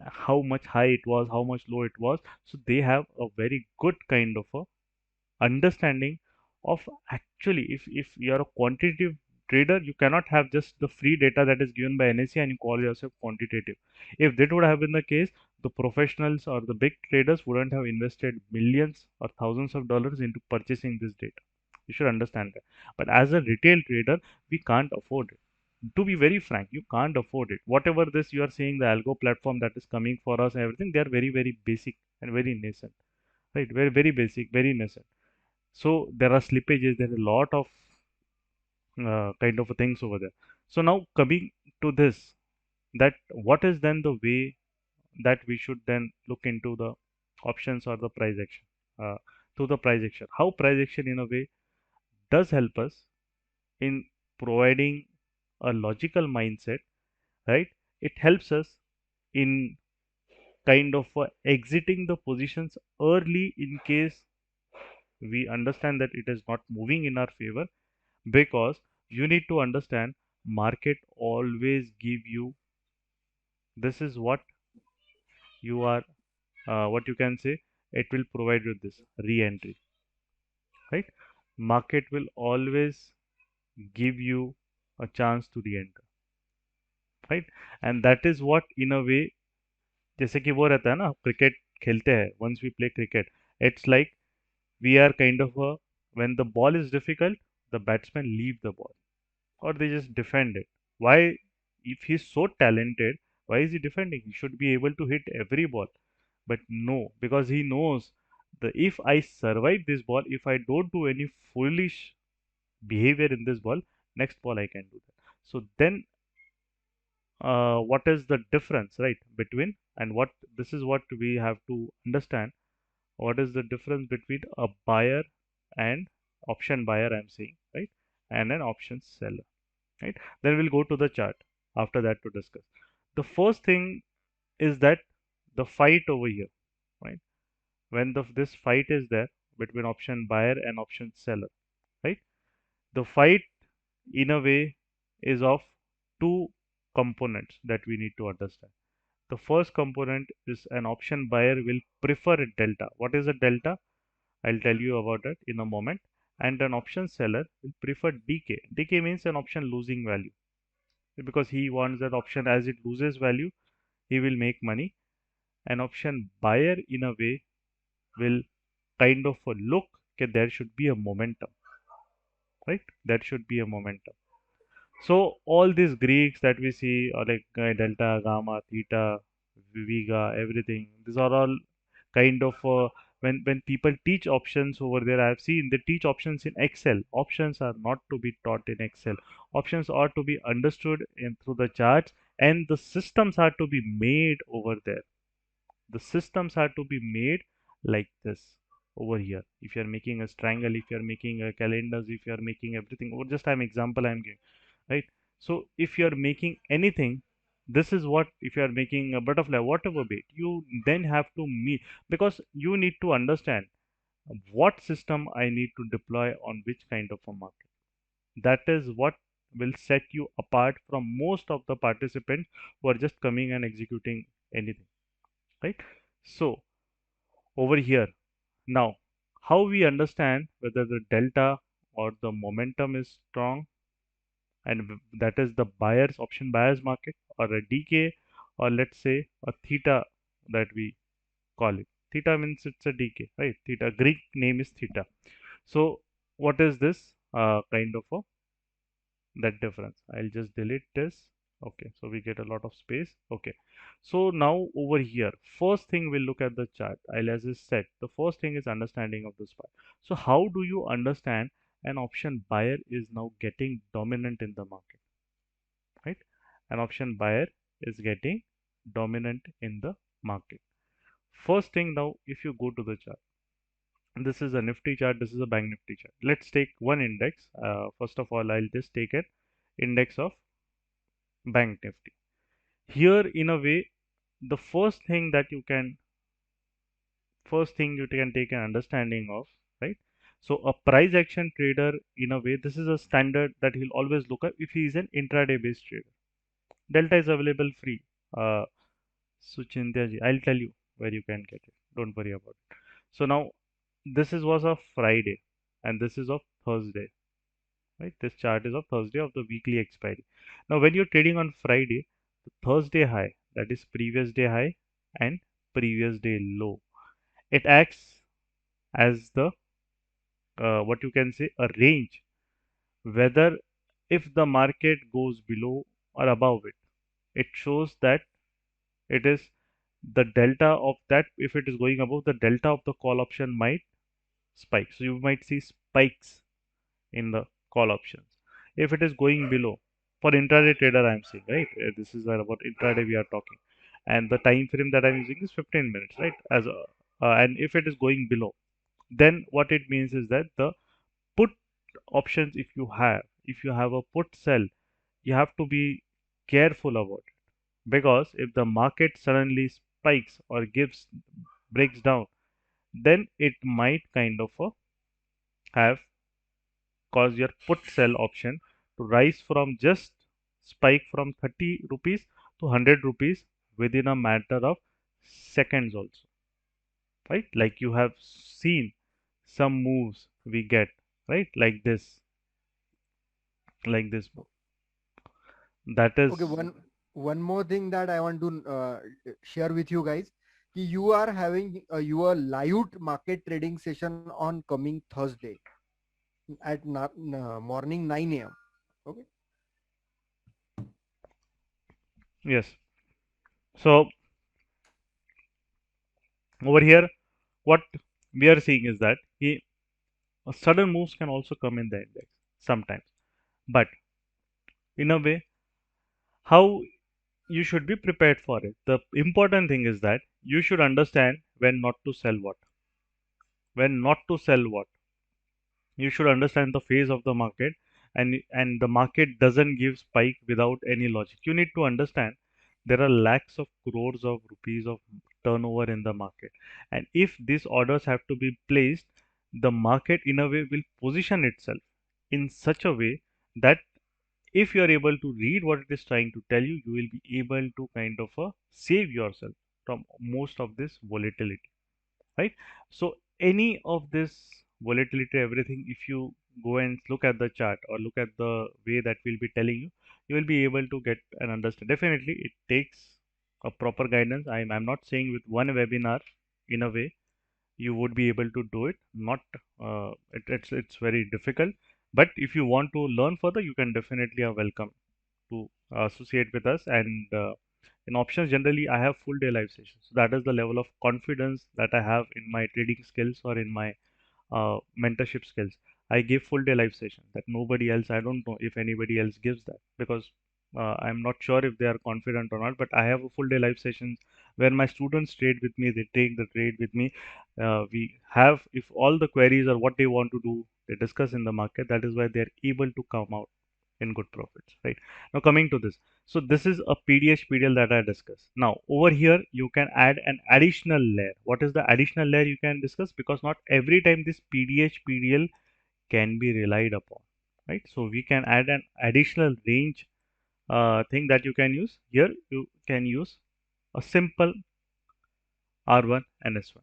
how much high it was, how much low it was. So they have a very good kind of a understanding of actually if you are a quantitative trader, you cannot have just the free data that is given by NSE and you call yourself quantitative. If that would have been the case, the professionals or the big traders wouldn't have invested millions or thousands of dollars into purchasing this data. You should understand that. But as a retail trader, we can't afford it. To be very frank, you can't afford it. Whatever this you are saying, the algo platform that is coming for us and everything, they are very, very basic and very nascent. Right? Very, very basic, very nascent. So there are slippages, there are a lot of kind of things over there. So now coming to this, that what is then the way that we should then look into the options or the price action, to the price action. How price action in a way does help us in providing a logical mindset, right? It helps us in kind of exiting the positions early in case we understand that it is not moving in our favor, because you need to understand market always give you, this is what you are, what you can say, it will provide you this re-entry, right? Market will always give you a chance to re-enter, right? And that is what in a way, जैसे कि वो रहता है ना, cricket खेलते हैं, once we play cricket, it's like we are kind of a, when the ball is difficult, the batsmen leave the ball or they just defend it. Why? If he's so talented, why is he defending? He should be able to hit every ball. But no, because he knows that if I survive this ball, if I don't do any foolish behavior in this ball, next ball I can do that. So then, what is the difference, right? Between, and what, this is what we have to understand. What is the difference between a buyer and option buyer, I'm saying, right? And an option seller, right? Then we'll go to the chart after that to discuss. The first thing is that the fight over here, right? When this fight is there between option buyer and option seller, right? The fight in a way is of two components that we need to understand. The first component is an option buyer will prefer a delta. What is a delta? I'll tell you about that in a moment. And an option seller will prefer decay. Decay means an option losing value, because he wants that option as it loses value, he will make money. An option buyer in a way will kind of look that there should be a momentum, right? There should be a momentum. So all these Greeks that we see are like delta, gamma, theta, vega, everything. These are all kind of when people teach options over there, I've seen they teach options in Excel. Options are not to be taught in Excel. Options are to be understood in through the charts, and the systems are to be made over there. The systems are to be made like this over here. If you are making a triangle, if you are making a calendars, if you are making everything, or just I'm example I'm giving, right? So if you are making anything, This is what, if you are making a butterfly, whatever bait, you then have to meet, because you need to understand what system I need to deploy on which kind of a market. That is what will set you apart from most of the participants who are just coming and executing anything, right? So over here now, how we understand whether the delta or the momentum is strong, and that is the buyer's option buyer's market, or a DK, or let's say a theta that we call it. Theta means it's a DK, right? Theta, Greek name is theta. So what is this kind of a that difference? I'll just delete this. Okay, so we get a lot of space. Okay, so now over here, first thing we'll look at the chart. I'll, as I said, the first thing is understanding of this part. So how do you understand an option buyer is now getting dominant in the market, right? An option buyer is getting dominant in the market. First thing, now if you go to the chart, this is a Nifty chart, this is a Bank Nifty chart. Let's take one index. First of all, I'll just take an index of Bank Nifty. Here, in a way, the first thing you can take an understanding of, right? So a price action trader, in a way, this is a standard that he'll always look at if he is an intraday based trader. Delta is available free. Suchintya ji, I'll tell you where you can get it. Don't worry about it. So now this is was of Friday and this is of Thursday, right? This chart is of Thursday of the weekly expiry. Now when you're trading on Friday, the Thursday high, that is previous day high and previous day low, it acts as the what you can say, a range, whether if the market goes below or above it, it shows that it is the delta of that. If it is going above, the delta of the call option might spike, so you might see spikes in the call options. If it is going below, for intraday trader I'm saying, right? This is about intraday we are talking, and the time frame that I'm using is 15 minutes, right? And if it is going below, then what it means is that the put options, if you have a put sell, you have to be careful about it, because if the market suddenly spikes or gives breaks down, then it might kind of have cause your put sell option to rise from just spike from 30 rupees to 100 rupees within a matter of seconds also, right? Like you have seen some moves we get, right? Like this move. That Okay, is, one more thing that I want to share with you guys. You are having your live market trading session on coming Thursday at morning 9 a.m. Okay. yes. So over here, what we are seeing is that sudden moves can also come in the index sometimes. But in a way, how you should be prepared for it. The important thing is that you should understand when not to sell what. When not to sell what. You should understand the phase of the market, and the market doesn't give spike without any logic. You need to understand there are lakhs of crores of rupees of turnover in the market. And if these orders have to be placed, the market in a way will position itself in such a way that if you are able to read what it is trying to tell you, you will be able to kind of save yourself from most of this volatility, right? So any of this volatility, everything, if you go and look at the chart or look at the way that we'll be telling you, you will be able to get and understand. Definitely, it takes a proper guidance. I'm not saying with one webinar, in a way, you would be able to do it. Not it's very difficult. But if you want to learn further, you can definitely are welcome to associate with us. And in options, generally, I have full day live sessions. So that is the level of confidence that I have in my trading skills or in my mentorship skills. I give full day live session that nobody else, I don't know if anybody else gives that, because I'm not sure if they are confident or not, but I have a full day live sessions where my students trade with me, they take the trade with me. We have, if all the queries or what they want to do, they discuss in the market, that is why they're able to come out. in good profits, right? Now coming to this, so this is a PDH PDL that I discussed. Now over here you can add an additional layer. What is the additional layer you can discuss? Because not every time this PDH PDL can be relied upon, right? So we can add an additional range thing that you can use. Here you can use a simple R1 and S1,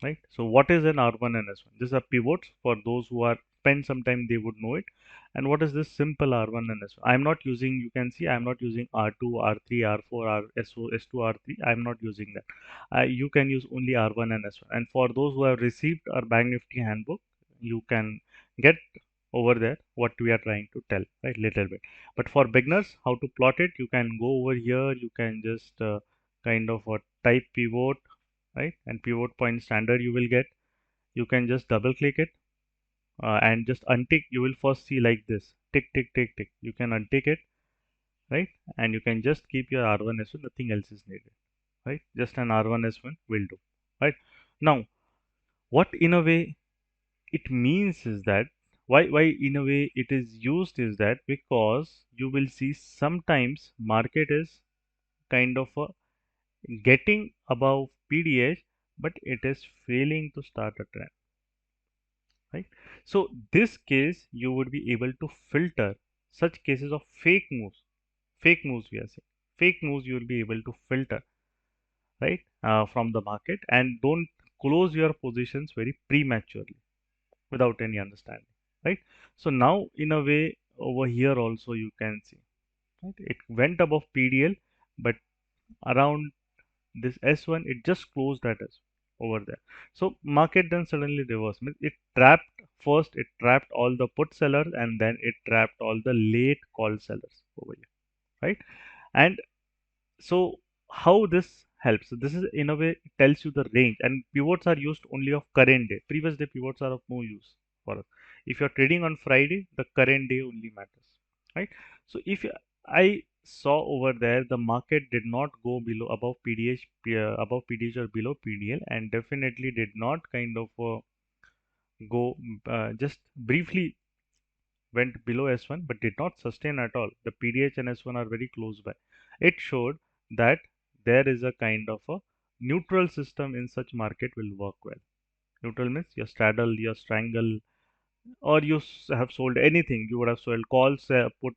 right? So what is an R1 and S1? These are pivots. For those who are spend some time, they would know it. And what is this simple R1 and S1? I'm not using, you can see I'm not using R2, R3, R4, S2, R3. I'm not using that. You can use only R1 and S1. And for those who have received our Bank Nifty handbook, you can get over there what we are trying to tell, right? Little bit. But for beginners, how to plot it, you can go over here. You can just kind of type pivot, right? And pivot point standard you will get. You can just double click it and just untick. You will first see like this, tick tick tick tick. You can untick it, right? And you can just keep your R1 S1. Nothing else is needed, right? Just an R1 S1 will do, right? Now what in a way it means is that why in a way it is used is that because you will see sometimes market is kind of getting above PDH, but it is failing to start a trend, right? So this case you would be able to filter such cases of fake moves we are saying, fake moves you will be able to filter, right, from the market, and don't close your positions very prematurely without any understanding, right? So now in a way over here also you can see, right, it went above PDL, but around this S1 it just closed at us over there. So market then suddenly reversed. Means it trapped first, it trapped all the put sellers, and then it trapped all the late call sellers over here, right? And so how this helps? So this is in a way tells you the range, and pivots are used only of current day. Previous day pivots are of no use for us. If you're trading on Friday, the current day only matters, right? So if I saw over there the market did not go below above PDH, above PDH or below PDL, and definitely did not kind of go just briefly went below S1 but did not sustain at all. The PDH and S1 are very close by. It showed that there is a kind of a neutral system in such market will work well. Neutral means your straddle, your strangle, or you have sold anything. You would have sold calls, put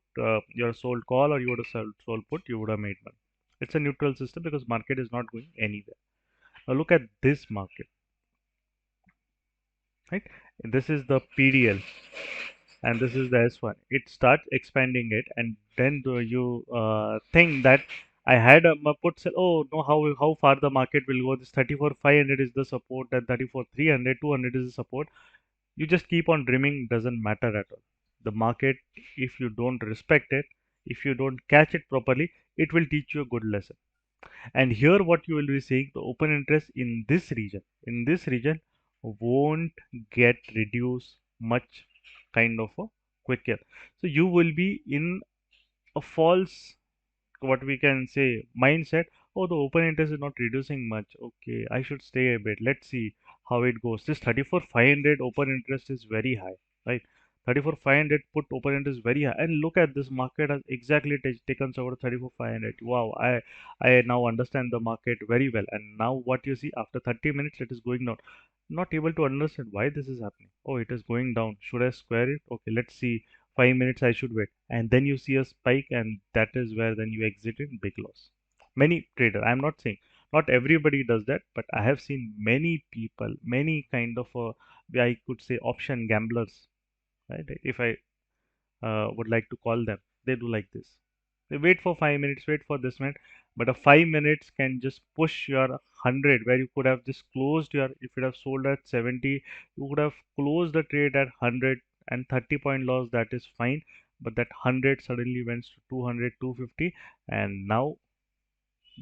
your sold call, or you would have sold put. You would have made money. It's a neutral system because market is not going anywhere. Now look at this market, right? This is the PDL and this is the S1. It starts expanding it, and then do you think that I had a put sell. Oh no, how far the market will go? This 34,500 is the support, and 34,300, 200 is the support. You just keep on dreaming. Doesn't matter at all. The market, if you don't respect it, if you don't catch it properly, it will teach you a good lesson. And here, what you will be seeing, the open interest in this region, won't get reduced much kind of a quicker. So you will be in a false, what we can say, mindset. Oh, the open interest is not reducing much. Okay, I should stay a bit. Let's see how it goes. This 34,500 open interest is very high, right? 34,500 put open interest is very high. And look at this market has exactly taken over 34,500. Wow, I now understand the market very well. And now what you see after 30 minutes, it is going down. Not able to understand why this is happening. Oh, it is going down. Should I square it? Okay, let's see. 5 minutes I should wait, and then you see a spike, and that is where then you exit in big loss. Many trader, I'm not saying not everybody does that, but I have seen many people, many kind of I could say option gamblers, right? If I would like to call them, they do like this. They wait for 5 minutes, wait for this minute, but a 5 minutes can just push your 100, where you could have just closed your, if you have sold at 70, you could have closed the trade at 100 and 30-point loss, that is fine. But that 100 suddenly went to 200, 250, and now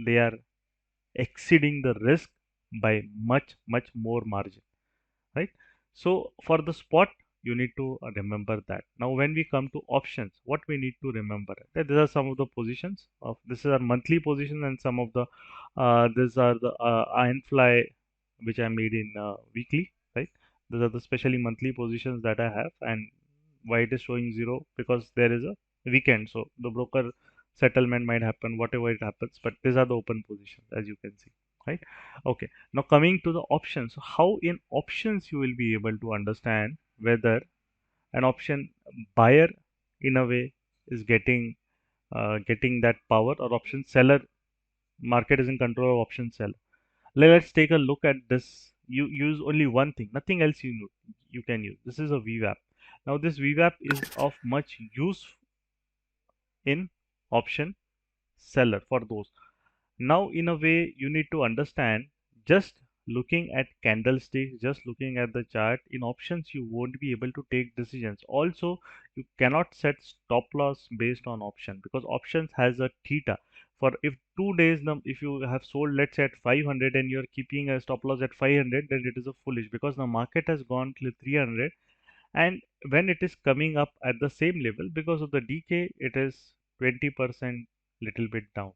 they are exceeding the risk by much more margin, right? So for the spot, you need to remember that. Now, when we come to options, what we need to remember that these are some of the positions of this is our monthly position, and some of the these are the iron fly which I made in weekly, right? These are the specially monthly positions that I have, and Why it is showing 0? Because there is a weekend, so the broker settlement might happen, whatever it happens, but these are the open positions, as you can see, right? Okay, now coming to the options. How in options you will be able to understand whether an option buyer in a way is getting that power, or option seller, market is in control of option seller. Let's take a look at this. You use only one thing, nothing else you can use. This is a VWAP. Now this VWAP is of much use in option seller for those. Now in a way you need to understand, just looking at candlesticks, just looking at the chart, in options you won't be able to take decisions. Also, you cannot set stop loss based on option, because options has a theta. For if 2 days, if you have sold, let's say at 500, and you're keeping a stop loss at 500, then it is a foolish, because the market has gone till 300, and when it is coming up at the same level, because of the decay, it is 20% little bit down,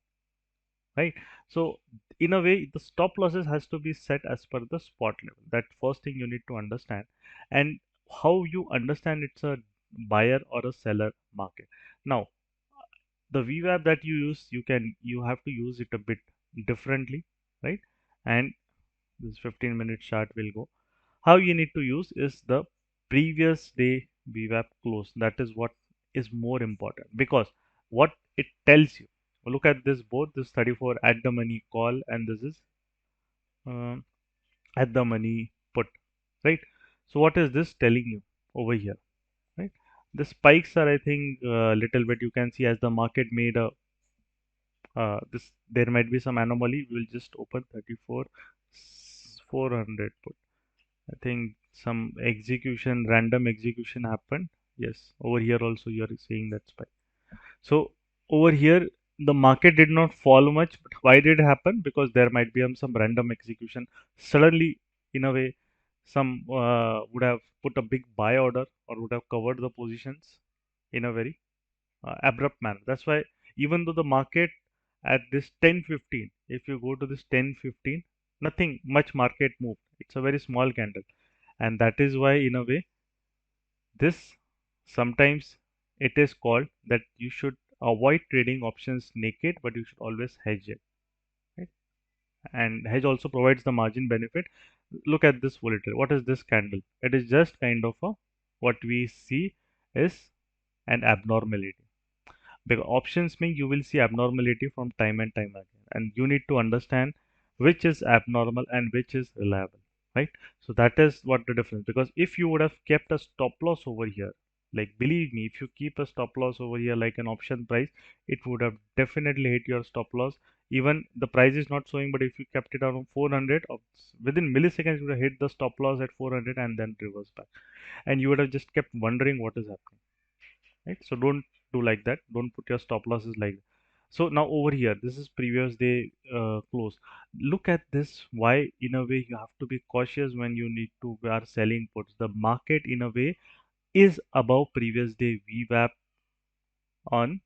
right? So in a way the stop losses has to be set as per the spot level. That first thing you need to understand. And how you understand it's a buyer or a seller market. Now the VWAP that you use, you have to use it a bit differently, right? And this 15-minute chart will go. How you need to use is the previous day VWAP close. That is what is more important, because what it tells you. Look at this, both this 34 at the money call, and this is um, at the money put, right? So what is this telling you over here, right? The spikes are, I think, little bit, you can see as the market made a this, there might be some anomaly. We'll just open 34 400 put. I think some execution, random execution happened. Yes, over here also you are seeing that spike. So over here the market did not fall much, but why did it happen? Because there might be some random execution. Suddenly, in a way, some would have put a big buy order, or would have covered the positions in a very abrupt manner. That's why even though the market at this 10:15, if you go to this 10:15, nothing much market moved. It's a very small candle, and that is why in a way this sometimes it is called that you should avoid trading options naked, but you should always hedge it, right? And hedge also provides the margin benefit. Look at this volatility. What is this candle? It is just kind of a, what we see is an abnormality. Because options mean you will see abnormality from time and time again, and you need to understand which is abnormal and which is reliable, right? So that is what the difference. Because if you would have kept a stop loss over here, like believe me, if you keep a stop loss over here like an option price, it would have definitely hit your stop loss. Even the price is not showing, but if you kept it around 400, within milliseconds you would have hit the stop loss at 400 and then reverse back, and you would have just kept wondering what is happening, right? So don't do like that. Don't put your stop losses like that. So now over here, this is previous day close. Look at this. Why in a way you have to be cautious when you need to are selling puts. The market in a way is above previous day VWAP on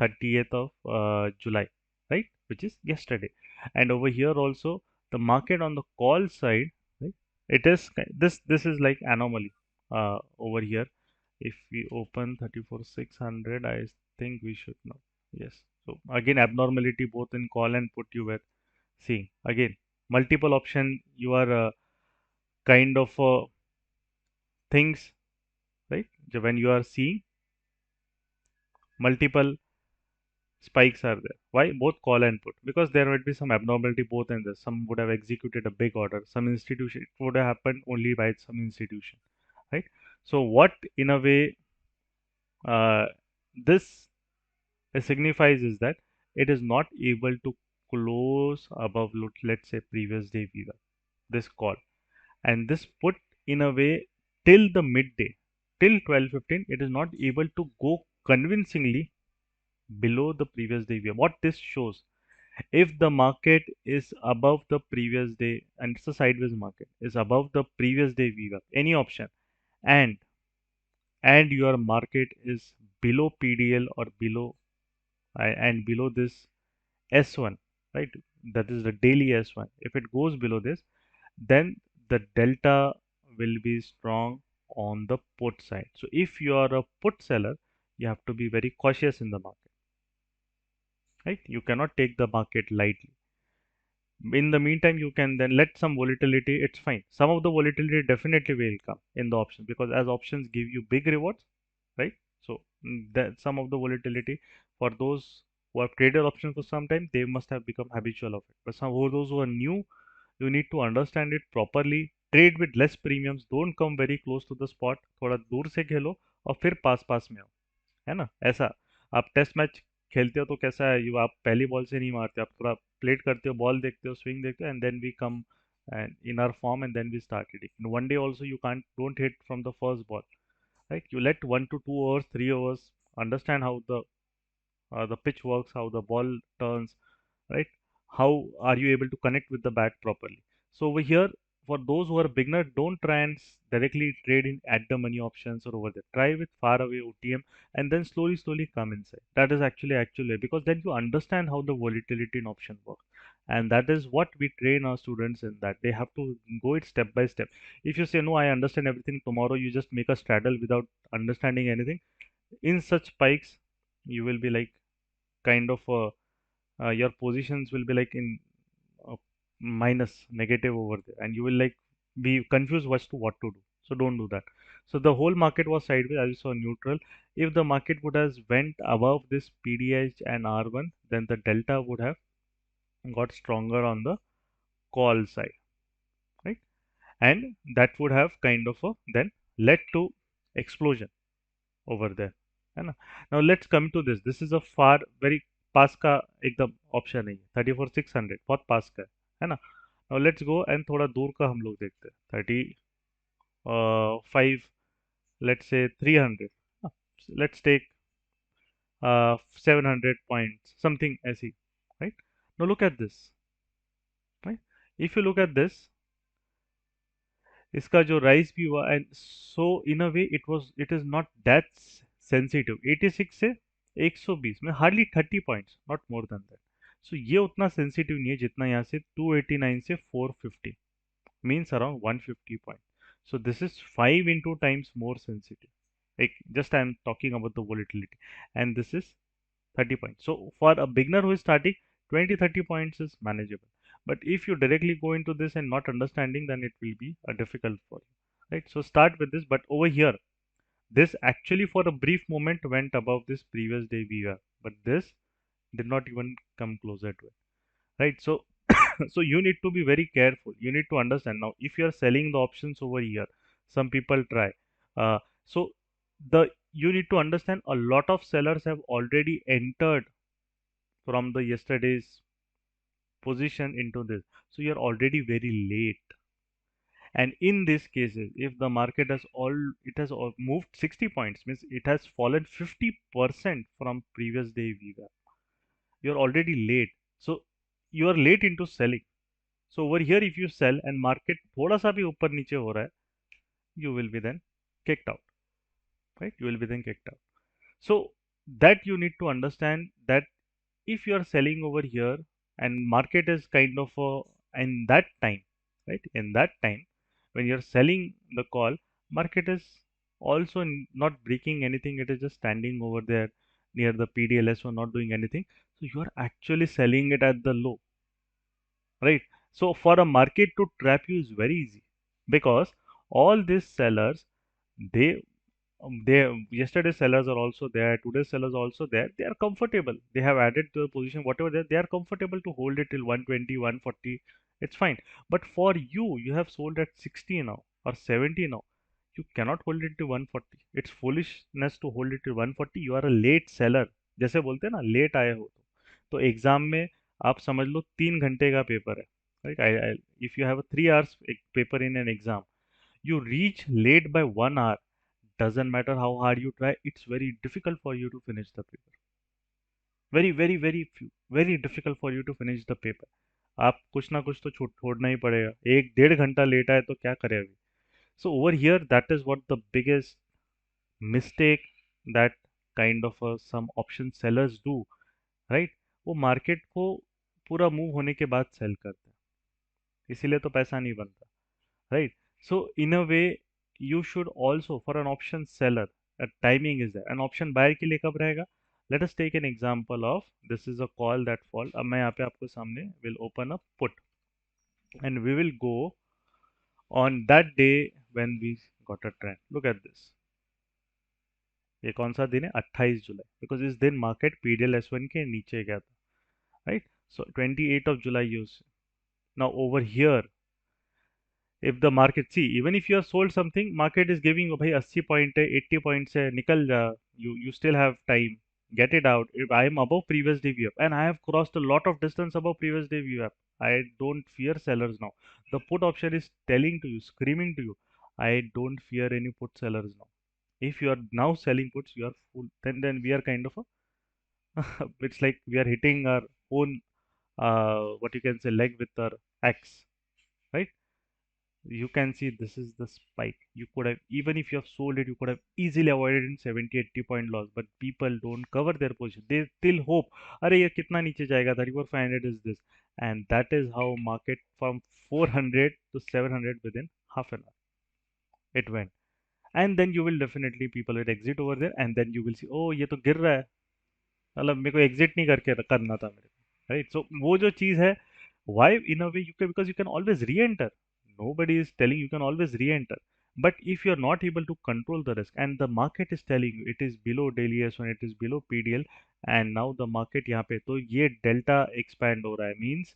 30th of July, right? Which is yesterday. And over here also the market on the call side, right? It is this is like anomaly over here. If we open 34,600, I think we should know. Yes. So again, abnormality both in call and put you were seeing. Again, multiple option, you are kind of things, right? When you are seeing multiple spikes are there. Why? Both call and put. Because there might be some abnormality both in this. Some would have executed a big order. Some institution, it would have happened only by some institution, right? So what in a way uh, this signifies is that it is not able to close above, let's say, previous day VWAP, this call, and this put in a way till the midday, till 12:15, it is not able to go convincingly below the previous day VWAP. What this shows, if the market is above the previous day, and it's a sideways market, is above the previous day VWAP, any option, and your market is below PDL or below and below this S1, right? That is the daily S1. If it goes below this, then the delta will be strong on the put side. So if you are a put seller, you have to be very cautious in the market, right? You cannot take the market lightly. In the meantime, you can then let some volatility, it's fine. Some of the volatility definitely will come in the options, because as options give you big rewards, right? So that some of the volatility, for those who have traded options for some time, they must have become habitual of it. But some for those who are new, you need to understand it properly. Trade with less premiums, don't come very close to the spot, थोड़ा दूर से खेलो और फिर पास पास में आओ, है ना? ऐसा आप टेस्ट मैच खेलते हो तो कैसा है, यू आप पहली बॉल से नहीं मारते, आप थोड़ा प्लेट करते हो, बॉल देखते हो, स्विंग देखते हो, and then we come and in our form, and then we start hitting. In one day also you can't don't hit from the first ball, right? You let 1 to 2 hours, 3 hours, understand how the pitch works, how the ball turns, right? How are you able to connect with the bat properly? So over here, for those who are beginner, don't try and directly trade in at the money options or over there. Try with far away OTM and then slowly come inside. That is actually way, because then you understand how the volatility in option works. And that is what we train our students in, that they have to go it step by step. If you say, no, I understand everything, tomorrow you just make a straddle without understanding anything, in such spikes, you will be like kind of your positions will be like in uh, minus negative over there, and you will like be confused as to what to do. So don't do that. So the whole market was sideways, as you saw, neutral. If the market would have went above this PDH and R1, then the delta would have got stronger on the call side, right? And that would have kind of then led to explosion over there, है ना? Now let's come to this. This is a far very पास का एकदम option नहीं है, 34,600 बहुत पास का है ना? Now let's go and थोड़ा दूर का हम लोग देखते हैं, 35, let's say 300, let's take 700 points, something ऐसी, right? Now look at this, right? If you look at this, इसका जो राइज भी हुआ, and so in a way it is not that sensitive, 86 से 120 में hardly 30 points, not more than that. So ये उतना sensitive नहीं है जितना यहाँ से 289 से 450 means around 150 point. So this is 5 into times more sensitive. Like just I am talking about the volatility, and this is 30 points. So for a beginner who is starting, 20-30 points is manageable. But if you directly go into this and not understanding, then it will be difficult for you, right? So start with this. But over here, this actually for a brief moment went above this previous day VWAP, but this did not even come closer to it, right? So so you need to be very careful. You need to understand. Now if you are selling the options over here, some people try, so the you need to understand, a lot of sellers have already entered from the yesterday's position into this, so you're already very late. And in these cases, if the market has all moved 60 points, means it has fallen 50% from previous day VWAP, you're already late. So you are late into selling. So over here, if you sell and market थोड़ा सा भी ऊपर नीचे हो रहा है, you will be then kicked out, right? You will be then kicked out. So that you need to understand, that if you are selling over here and market is kind of in that time, right? In that time when you're selling the call, market is also not breaking anything. It is just standing over there near the PDLS or not doing anything. So you are actually selling it at the low, right? So for a market to trap you is very easy, because all these sellers, they they yesterday's sellers are also there, today's sellers are also there, they are comfortable, they have added to the position whatever they are comfortable to hold it till 120, 140, it's fine. But for you, you have sold at 60 now or 70 now, you cannot hold it to 140. It's foolishness to hold it to 140. You are a late seller, जैसे बोलते हैं ना, late आए हो तो exam में आप समझ लो 3 घंटे का पेपर है, right? I if you have 3 hours paper in an exam, you reach late by 1 hour, doesn't matter how hard you try, it's very difficult for you to finish the paper. Very difficult for you to finish the paper. आप कुछ ना कुछ तो छोड़ना ही पड़ेगा, 1-1.5 घंटा late आए तो क्या करें अभी? So over here, that is what the biggest mistake that kind of some option sellers do, right? वो मार्केट को पूरा मूव होने के बाद सेल करते हैं, इसीलिए तो पैसा नहीं बनता, right? So in a way you should also, for an option seller, a timing is there. An option buyer के लिए कब रहेगा? Let us take an example of, this is a call that fall. अब मैं यहाँ पे आपको सामने will open a put, and we will go on that day when we got a trend. Look at this. ये कौन सा दिन है? 28 जुलाई, because इस दिन मार्केट PDL S1 के नीचे गया था, right? So 28th of July you see. Now over here, if the market, see, even if you have sold something, market is giving, भाई 80 पॉइंट है, 80 पॉइंट से निकल जा, you still have time, get it out. If I am above previous day VWAP and I have crossed a lot of distance above previous day VWAP, I don't fear sellers now. The put option is telling to you, screaming to you, I don't fear any put sellers now. If you are now selling puts, you are fool. Then we are kind of a it's like we are hitting our own what you can say leg with our axe, right? You can see this is the spike. You could have, even if you have sold it, you could have easily avoided in 70-80 point loss, but people don't cover their position. They still hope, अरे ये कितना नीचे जाएगा, 34,500 is this, and that is how market from 400 to 700 within half an hour it went. And then you will definitely, people will exit over there, and then you will see, oh ये तो गिर रहा है, मतलब मेरे को exit नहीं करके करना था मेरे को, राइट? सो वो जो चीज़ है, why in a way you can, because you can always reenter. Nobody is telling you can always re-enter, but if you are not able to control the risk and the market is telling you it is below daily S1, it is below PDL, and now the market यहाँ पे तो ये delta expand हो रहा है, means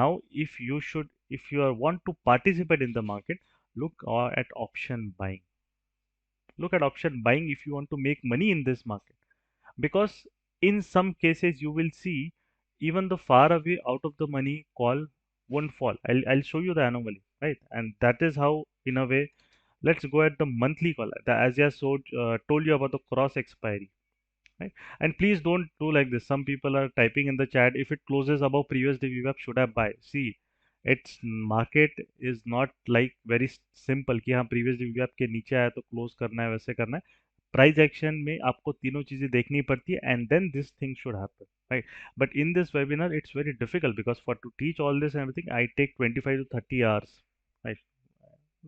now if you are want to participate in the market, look at option buying. Look at option buying if you want to make money in this market, because in some cases you will see even the far away out of the money call won't fall. I'll show you the anomaly, right? And that is how, in a way, let's go at the monthly call. As I told you about the cross expiry, right? And please don't do like this. Some people are typing in the chat, if it closes above previous day VWAP, should I buy? See, its market is not like very simple कि हाँ previous day VWAP के नीचे आया तो close करना है, वैसे करना है. Price action में आपको तीनों चीजें देखनी पड़ती है, and then this thing should happen, right? But in this webinar it's very difficult, because for to teach all this and everything I take 25 to 30 hours, right?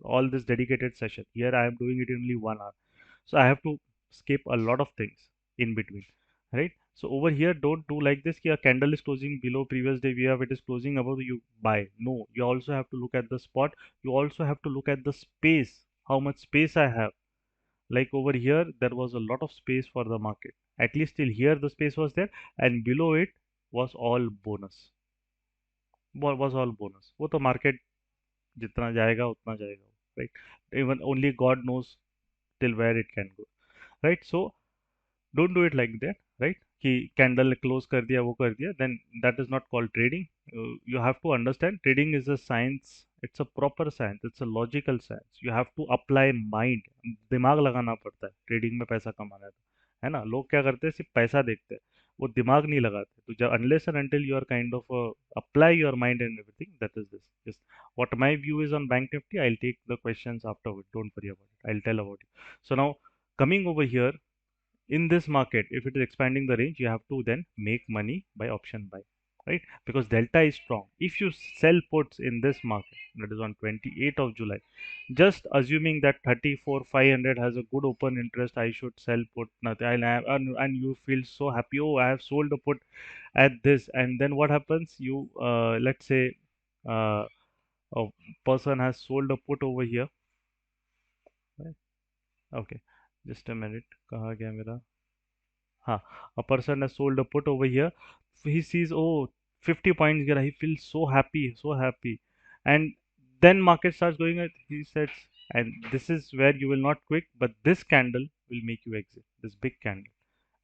All this dedicated session, here I am doing it in only 1 hour, so I have to skip a lot of things in between, right? So over here, don't do like this, कि a candle is closing below previous day, we have it is closing above, you buy. No, you also have to look at the spot, you also have to look at the space, how much space I have. Like over here there was a lot of space for the market, at least till here the space was there, and below it was all bonus, was all bonus. वो तो market जितना जाएगा उतना जाएगा, right? Even only God knows till where it can go, right? So don't do it like that, right? कि candle close कर दिया, वो कर दिया, then that is not called trading. You have to understand, trading is a science. It's a proper science, it's a logical science. You have to apply mind, दिमाग लगाना पड़ता है ट्रेडिंग में पैसा कमाना है ना? लोग क्या करते हैं, सिर्फ पैसा देखते हैं, वो दिमाग नहीं लगाते. तो जब unless and until you are kind of apply your mind and everything, that is this. Just what my view is on Bank Nifty, I'll take the questions afterward, don't worry about it, I'll tell about it. So now coming over here, in this market, if it is expanding the range, you have to then make money by option buy, right? Because delta is strong. If you sell puts in this market, that is on 28th of July, just assuming that 34,500 has a good open interest, I should sell put nothing, and you feel so happy, oh I have sold a put at this, and then what happens, you let's say uh, a person has sold a put over here, right? Okay, just a minute, कहाँ गया मेरा? Huh. A person has sold a put over here. He sees, oh, 50 points here. He feels so happy, so happy. And then market starts going at, he says, and this is where you will not quick, but this candle will make you exit, this big candle.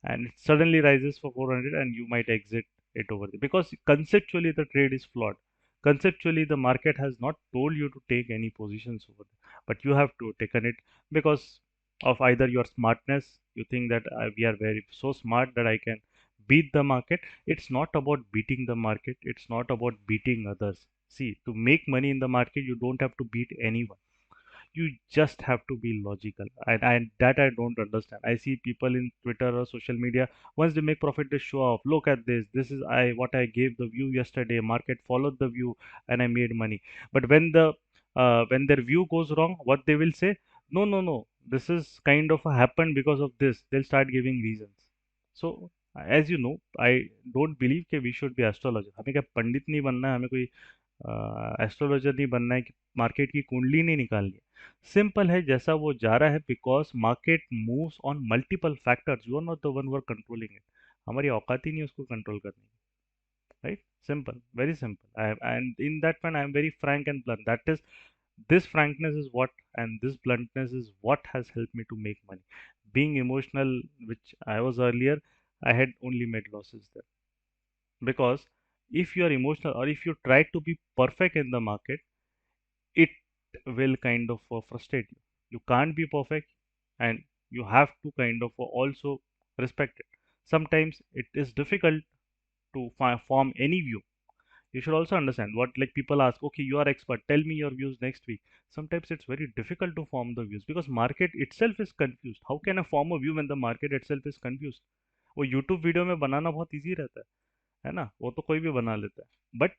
And it suddenly rises for 400 and you might exit it over there. Because conceptually the trade is flawed. Conceptually, the market has not told you to take any positions over there, but you have to taken it because of either your smartness. You think that we are very so smart that I can beat the market. It's not about beating the market. It's not about beating others. See, to make money in the market, you don't have to beat anyone. You just have to be logical, and that I don't understand. I see people in Twitter or social media, once they make profit they show off, look at this is I what I gave the view yesterday, market followed the view and I made money. But when their view goes wrong, what they will say, no, no, no, this is kind of a happened because of this. They'll start giving reasons. So as you know, I don't believe कि we should be astrologer. हमें क्या पंडित नहीं बनना है, हमें कोई astrologer नहीं बनना है कि मार्केट की कुंडली नहीं निकालनी है। सिंपल है, जैसा वो जा रहा है, because market moves on multiple factors, you are not the one who are controlling it. हमारी औकात ही नहीं है उसको कंट्रोल करने की, right? Simple, very simple. And in that one, I am very frank and blunt. That is, this frankness is what, and this bluntness is what has helped me to make money. Being emotional, which I was earlier, I had only made losses there. Because if you are emotional or if you try to be perfect in the market, it will kind of frustrate you. You can't be perfect, and you have to kind of also respect it. Sometimes it is difficult to form any view. You should also understand what, like, people ask, okay, you are expert, tell me your views next week. Sometimes it's very difficult to form the views because market itself is confused. How can I form a view when the market itself is confused? वो YouTube video में बनाना बहुत easy रहता है ना, वो तो कोई भी बना लेता है, but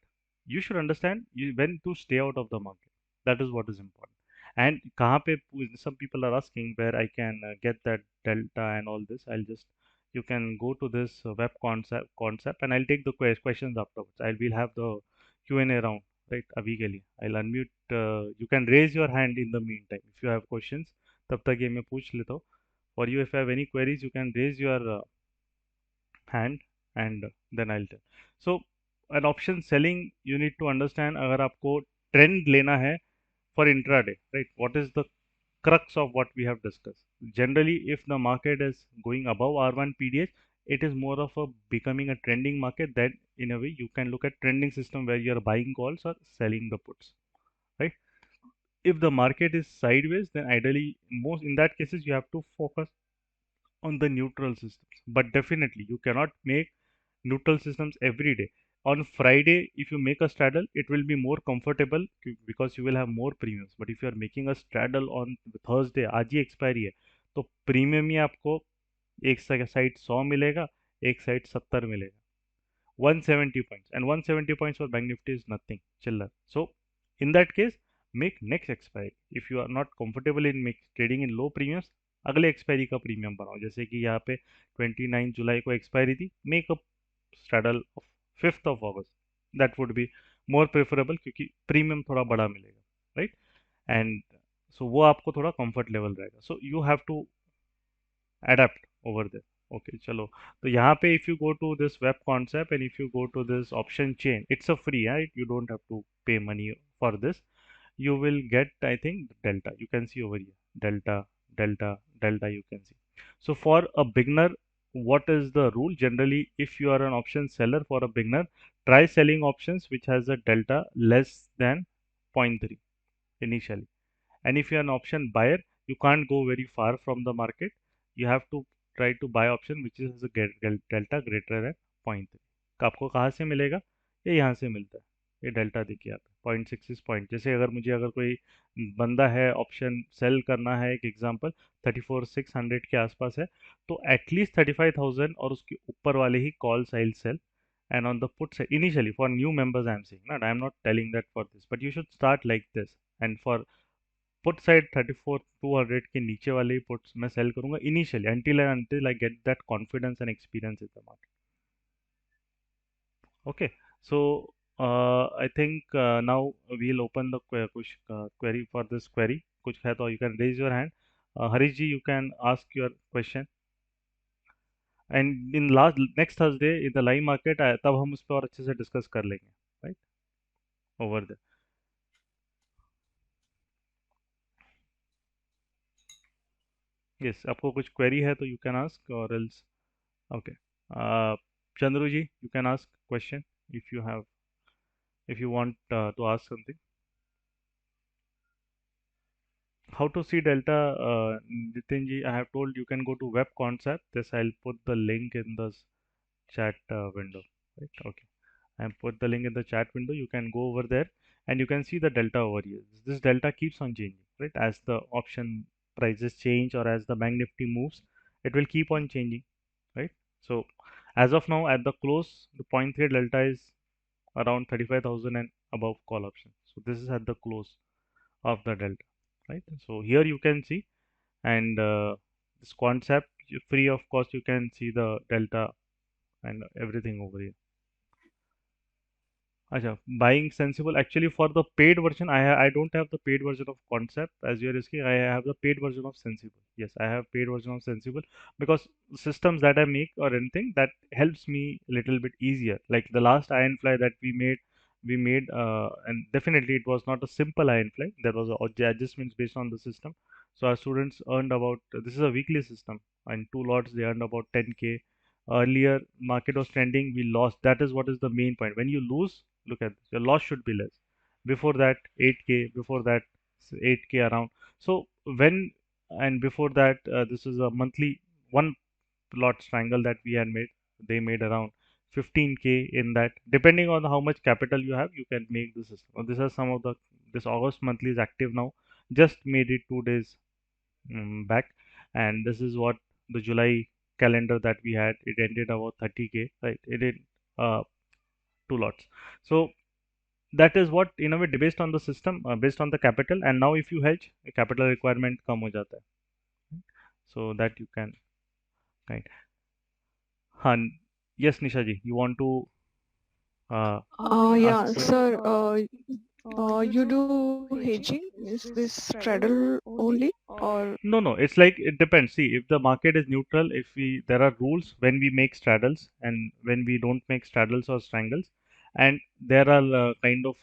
you should understand when to stay out of the market, that is what is important. And कहाँ पे, some people are asking where I can get that delta and all this, I'll just, you can go to this web concept and I'll take the questions afterwards. I will have the Q&A round, right? अभी के लिए I'll unmute, you can raise your hand in the meantime if you have questions, तब तक ये मैं पूछ लेता हूँ। For you, if you have any queries, you can raise your hand, and then I'll tell. So an option selling, you need to understand, अगर आपको trend लेना है for intraday, right? What is the crux of what we have discussed? Generally, if the market is going above R1 PDH, it is more of a becoming a trending market. That in a way you can look at trending system where you are buying calls or selling the puts, right? If the market is sideways, then ideally, most in that cases, you have to focus on the neutral systems. But definitely, you cannot make neutral systems every day. On Friday, if you make a straddle, it will be more comfortable because you will have more premiums. But if you are making a straddle on Thursday, आज ही expiry है, तो premium ही आपको एक side 100 मिलेगा, एक side 70 मिलेगा, 170 points, and 170 points for bank nifty is nothing, chiller. So in that case, make next expiry. If you are not comfortable in trading in low premiums, अगले expiry का premium बनाओ। जैसे कि यहाँ पे 29 जुलाई को एक्सपायरी थी, make a straddle of 5th of August. That would be more preferable क्योंकि प्रीमियम थोड़ा बड़ा मिलेगा, राइट? एंड सो वो आपको थोड़ा कंफर्ट लेवल रहेगा, so you have to adapt over there. Okay, चलो, तो यहाँ पे if you go to this web concept and if you go to this option chain, it's a free, right? You don't have to pay money for this. You will get, I think, delta. You can see over here, delta, delta, delta, you can see. So for a beginner, what is the rule? Generally, if you are an option seller, for a beginner, try selling options which has a delta less than zero point 0.3 initially. And if you are an option buyer, you can't go very far from the market. You have to try to buy option which is a delta greater than 0.3. आपको कहाँ से मिलेगा? ये यहाँ से मिलता है। ये डेल्टा देखिए आप, 0.66 पॉइंट। जैसे अगर मुझे, अगर कोई बंदा है ऑप्शन सेल करना है, एक एग्जांपल 34,600 के आसपास है, तो एटलीस्ट 35,000 और उसके ऊपर वाले ही calls I will sell. And on the put side, initially for new members, I am saying, not, I am not telling that for this, but you should start like this. And for put side 34,200 के नीचे वाले he puts मैं cell करूंगा initially, until I get that confidence and experience in the market. Okay, so I think now we'll open the query for this query. कुछ है तो you can raise your hand. Harish ji, you can ask your question. And in last next Thursday in the live market, तब हम उस पर और अच्छे से डिस्कस कर लेंगे, right? Over there. Yes, आपको कुछ query है तो you can ask, or else okay. Uh, Chandru ji, you can ask question if you have, if you want to ask something. How to see delta, Nitin ji? I have told you can go to web concept. This I'll put the link in the chat window. Right? Okay. I put the link in the chat window. You can go over there and you can see the delta over here. This delta keeps on changing, right? As the option prices change or as the bank nifty moves, it will keep on changing, right? So as of now, at the close, the point 0.3 delta is around 35,000 and above call option. So this is at the close of the delta, right? So here you can see, and this concept free of cost, you can see the delta and everything over here. Acha, buying sensible. Actually, for the paid version, I don't have the paid version of concept as you're asking. I have the paid version of sensible. Yes, I have paid version of sensible because systems that I make or anything that helps me a little bit easier. Like the last Ironfly that we made, and definitely it was not a simple Ironfly. There was adjustments based on the system. So our students earned about, this is a weekly system, and two lots they earned about 10K. Earlier market was trending, we lost. That is what is the main point. When you lose, look at this, your loss should be less. Before that 8K, before that 8K around. So when, and before that, this is a monthly one lot triangle that we had made. They made around 15K in that. Depending on how much capital you have, you can make the system. These are some of the, this August monthly is active now. Just made it 2 days back, and this is what the July calendar that we had. It ended about 30K, right? It did uh, two lots. So that is what, in a way, based on the system, based on the capital, and now if you hedge, the capital requirement कम हो जाता है, so that you can, right? हाँ, yes Nisha ji, you want to ask Yeah, a question? sir. You do hedging? Is this straddle only or? No, no, it's like it depends. See, if the market is neutral, if we, there are rules when we make straddles and when we don't make straddles or strangles, and there are kind of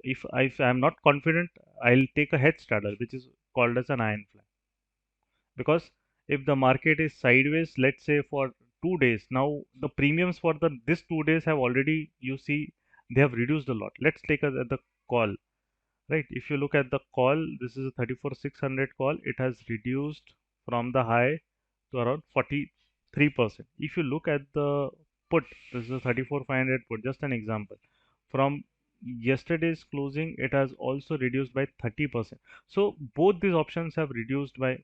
if I'm not confident, I'll take a head straddle, which is called as an iron fly. Because if the market is sideways, let's say for 2 days, now the premiums for the this 2 days have already, you see, they have reduced a lot. Let's take the call, right? If you look at the call, this is a 34,600 call. It has reduced from the high to around 43%. If you look at the put, this is a 34,500 put, just an example. From yesterday's closing, it has also reduced by 30%. So both these options have reduced by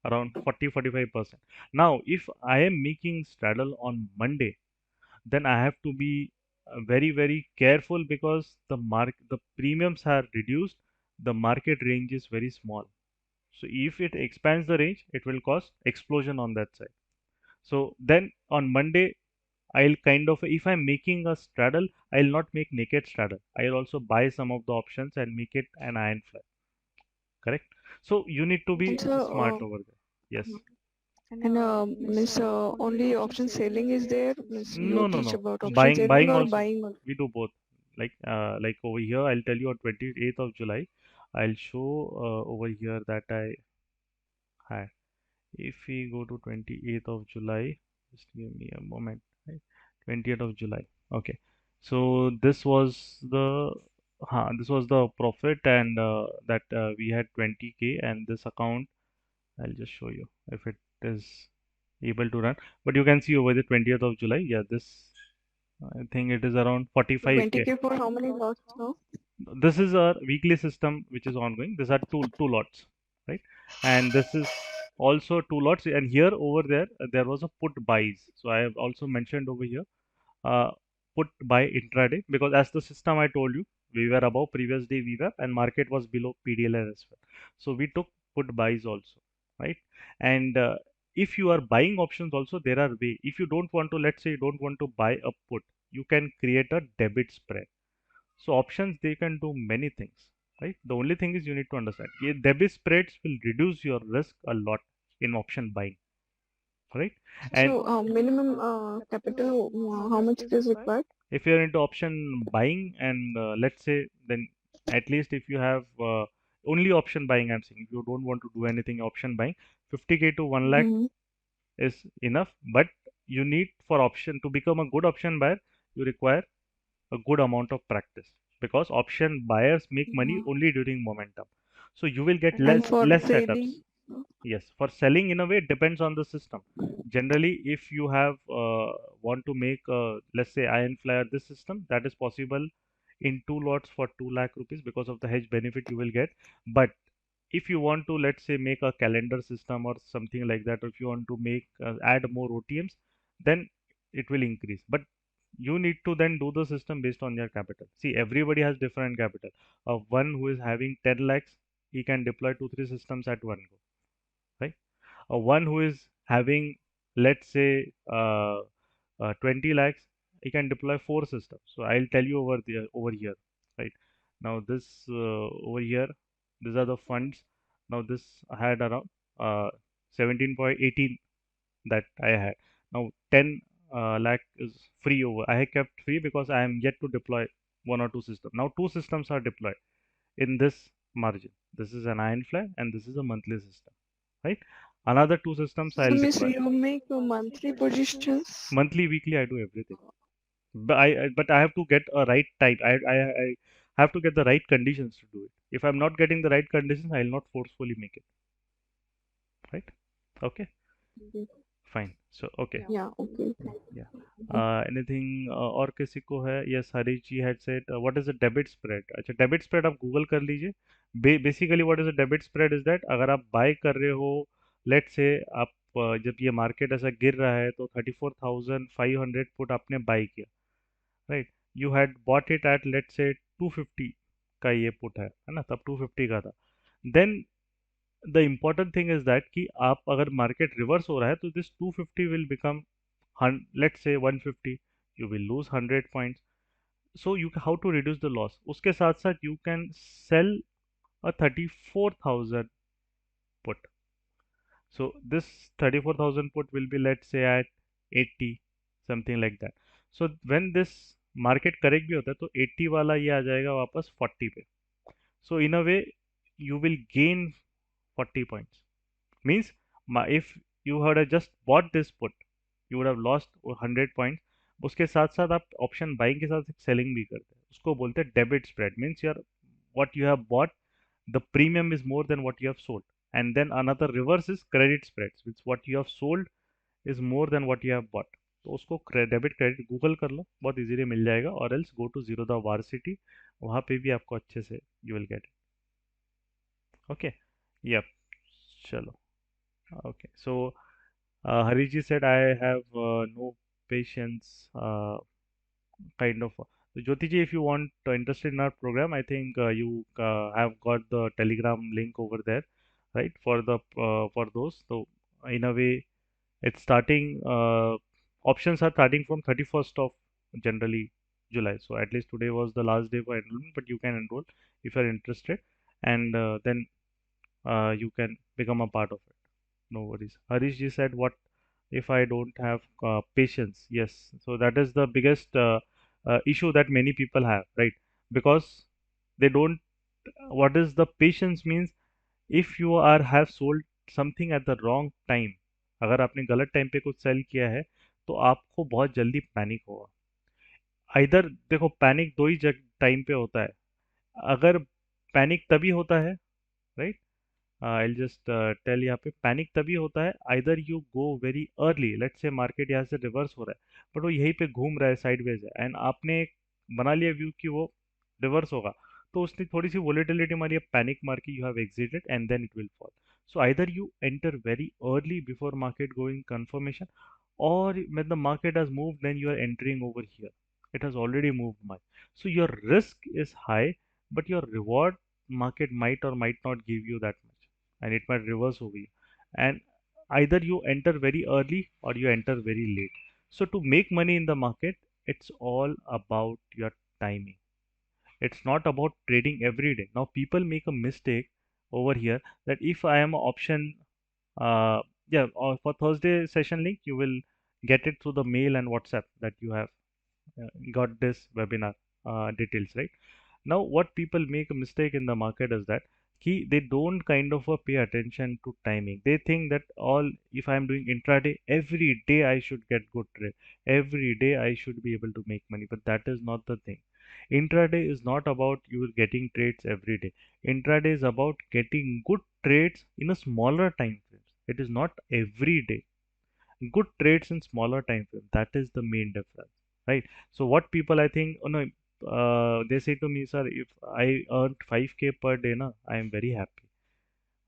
around 40-45%. Now, if I am making straddle on Monday, then I have to be very careful because the premiums are reduced, the market range is very small. So if it expands the range, it will cause explosion on that side. So then on Monday, I'll kind of, if I'm making a straddle, I'll not make naked straddle. I'll also buy some of the options and make it an iron fly. Correct? So you need to And be sir, smart over there. Yes. and Miss only option selling is there? Miss you No, no, teach no. about option selling Buying or also. buying? We do both. Like over here, I'll tell you on 28th of July, I'll show over here that I had. If we go to 28th of July, just give me a moment. Right? 20th of July. Okay. So this was the profit, and that we had 20K, and this account, I'll just show you if it is able to run. But you can see over the 20th of July, yeah, this, I think it is around So 45K. 20K for how many lots now? This is a weekly system which is ongoing. These are two lots, right? And this is also two lots. And here over there, there was a put buys. So I have also mentioned over here, uh, put buy intraday, because as the system I told you, we were above previous day VWAP and market was below PDLR as well. So we took put buys also, right? And if you are buying options also, there are way. If you don't want to, let's say you don't want to buy a put, you can create a debit spread. So options, they can do many things, right? The only thing is you need to understand. Debit spreads will reduce your risk a lot in option buying, right? And So minimum capital, how much it is required? if you're into option buying, and let's say, then at least if you have only option buying, I'm saying, if you don't want to do anything option buying, 50K to 1 lakh Mm-hmm. is enough. But you need, for option to become a good option buyer, you require a good amount of practice, because option buyers make money only during momentum. So you will get And for less setups. trading, Yes, for selling, in a way, it depends on the system. Generally, if you have want to make let's say iron flyer, this system, that is possible in two lots for 2 lakh rupees because of the hedge benefit you will get. But if you want to, let's say, make a calendar system or something like that, or if you want to make add more OTMs, then it will increase. But you need to then do the system based on your capital. See, everybody has different capital. One who is having 10 lakhs, he can deploy 2 3 systems at one go, right? One who is having, let's say, 20 lakhs, he can deploy 4 systems. So I'll tell you over here, right? Now this over here, these are the funds. Now this I had around 17.18 that I had. Now 10 lakh is free over. I have kept free because I am yet to deploy 1 or 2 systems. Now 2 systems are deployed in this margin. This is an Ironfly and this is a monthly system, right? Another 2 systems So I'll miss deploy. you make monthly positions. Monthly, weekly, I do everything. But I have to get a right time. I have to get the right conditions to do it. If I'm not getting the right conditions, I'll not forcefully make it, right? Okay, Okay. fine. So okay, Yeah, okay. yeah. Anything और किसी को है? Yes, Harish ji had said, what is a debit spread? अच्छा, debit spread आप Google कर लीजिए. Basically, what is a debit spread is that अगर आप buy कर रहे हो, let's say आप जब ये मार्केट ऐसा गिर रहा है तो 34,500 पुट आपने बाई किया, right? You had bought it at, let's say 250 का ये पुट है ना, तब 250 का था. Then the important thing is that कि आप अगर मार्केट रिवर्स हो रहा है तो this 250 will become, let's say 150, you will lose 100 points. So you how to reduce the loss, उसके साथ साथ you can sell a 34,000 put. So this 34,000 put will be, let's say, at 80, something like that. So when this market correct भी होता है तो 80 वाला ये आ जाएगा वापस 40 पे. So in a way you will gain 40 points. Means if you had just bought this put, you would have lost 100 points. उसके साथ साथ आप ऑप्शन बाइंग के साथ सेलिंग भी करते हैं, उसको बोलते हैं डेबिट स्प्रेड. मीन्स यार what you have bought, the premium is more than what you have sold. And then another reverse is credit spreads, which what you have sold is more than what you have bought. तो उसको debit credit Google कर लो, बहुत easily मिल जाएगा. और else go to Zerodha Varsity, वहाँ पे भी आपको अच्छे से you will get. Okay, yup, चलो. Okay, so Hari ji said I have no patience, kind of. So Jyoti ji, if you want interested in our program, I think you have got the Telegram link over there, right? For those. So in a way, it's starting. Options are starting from 31st of generally July. So at least today was the last day for enrollment, but you can enroll if you're interested, and then you can become a part of it. No worries. Harish ji said, what if I don't have patience? Yes. So that is the biggest issue that many people have, right? Because they don't. What is the patience means? If you are have sold something at the wrong time, अगर आपने गलत time पे कुछ cell किया है तो आपको बहुत जल्दी पैनिक होगा. इधर देखो, पैनिक दो ही टाइम पे होता है. अगर पैनिक तभी होता है, राइट? I'll just tell यहाँ पे पैनिक तभी होता है, either you go very early, let's say market यहाँ से रिवर्स हो रहा है बट वो यहीं पे घूम रहा है, साइडवेज है, एंड आपने एक बना लिया व्यू कि वो रिवर्स होगा, तो उसने थोड़ी सी वोलेटिलिटी मारी, पैनिक मार के you have exited and then it will fall. So either you enter very early before market going confirmation, or when the market has moved then you are entering over here, it has already moved much, so your risk is high but your reward, market might or might not give you that much, and it might reverse over you. And either you enter very early or you enter very late. So to make money in the market, it's all about your timing. It's not about trading every day. Now people make a mistake over here that if I am a option, uh, yeah, or for Thursday session link, you will get it through the mail and WhatsApp that you have got this webinar details, right? Now, what people make a mistake in the market is that they don't kind of pay attention to timing. They think that all, if I'm doing intraday, every day I should get good trade. Every day I should be able to make money. But that is not the thing. Intraday is not about you getting trades every day. Intraday is about getting good trades in a smaller time frames. It is not every day. Good trades in smaller time frame, that is the main difference, right? So what people, I think, oh no, they say to me, sir, if I earned 5k per day na, I am very happy.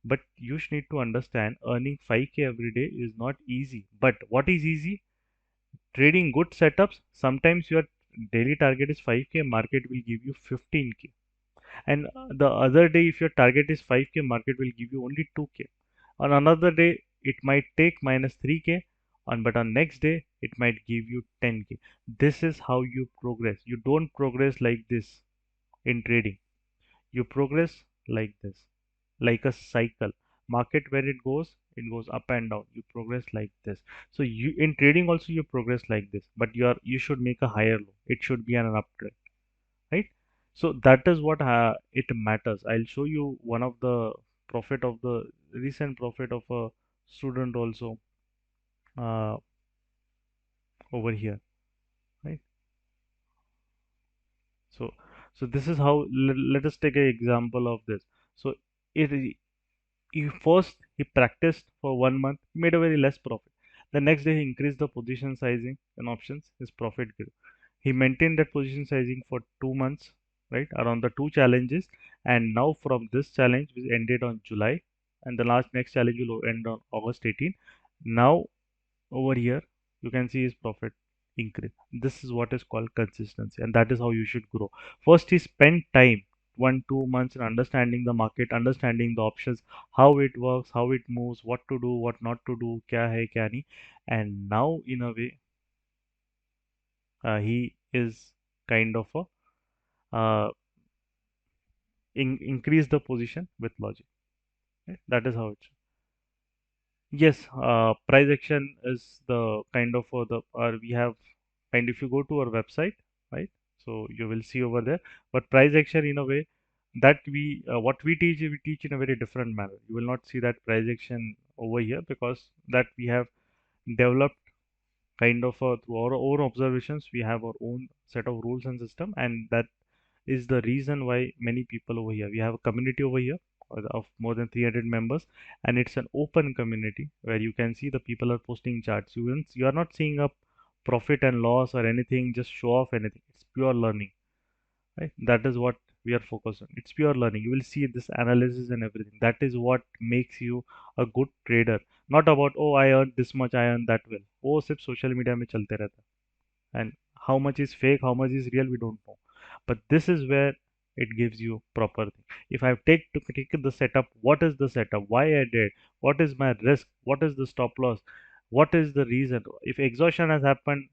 But you should need to understand, earning 5k every day is not easy. But what is easy? Trading good setups. Sometimes your daily target is 5k, market will give you 15k. And the other day, if your target is 5K, market will give you only 2K. On another day, it might take minus 3K, but on next day, it might give you 10K. This is how you progress. You don't progress like this in trading. You progress like this, like a cycle. Market where it goes up and down. You progress like this. So you in trading also you progress like this, but you should make a higher low. It should be an uptrend, right? So that is what it matters. I'll show you one of the profit of the recent profit of a student also uh, over here, right? So so this is how let us take an example of this. So it he practiced for 1 month, he made a very less profit. The next day he increased the position sizing and options, his profit grew. He maintained that position sizing for 2 months, right, around the two challenges, and now from this challenge which ended on July, and the last next challenge will end on August 18. Now over here you can see his profit increase. This is what is called consistency, and that is how you should grow. First he spent time 1 2 months in understanding the market, understanding the options, how it works, how it moves, what to do, what not to do, kya hai kya nahi. And now in a way he is kind of a increase the position with logic, right? That is how it should. Yes, price action is the kind of the we have, and if you go to our website, right, so you will see over there. But price action in a way that what we teach in a very different manner. You will not see that price action over here because that we have developed kind of through our own observations. We have our own set of rules and system, and that is the reason why many people over here. We have a community over here of more than 300 members, and it's an open community where you can see the people are posting charts. You are not seeing a profit and loss or anything, just show off anything. It's pure learning, right? That is what we are focused on. It's pure learning. You will see this analysis and everything. That is what makes you a good trader. Not about, oh, I earned this much, I earned that well. Oh, सिर्फ social media में चलते रहता है. And how much is fake, how much is real, we don't know. But this is where it gives you proper thing. If I take the setup, what is the setup, why I did, what is my risk, what is the stop loss, what is the reason, if exhaustion has happened,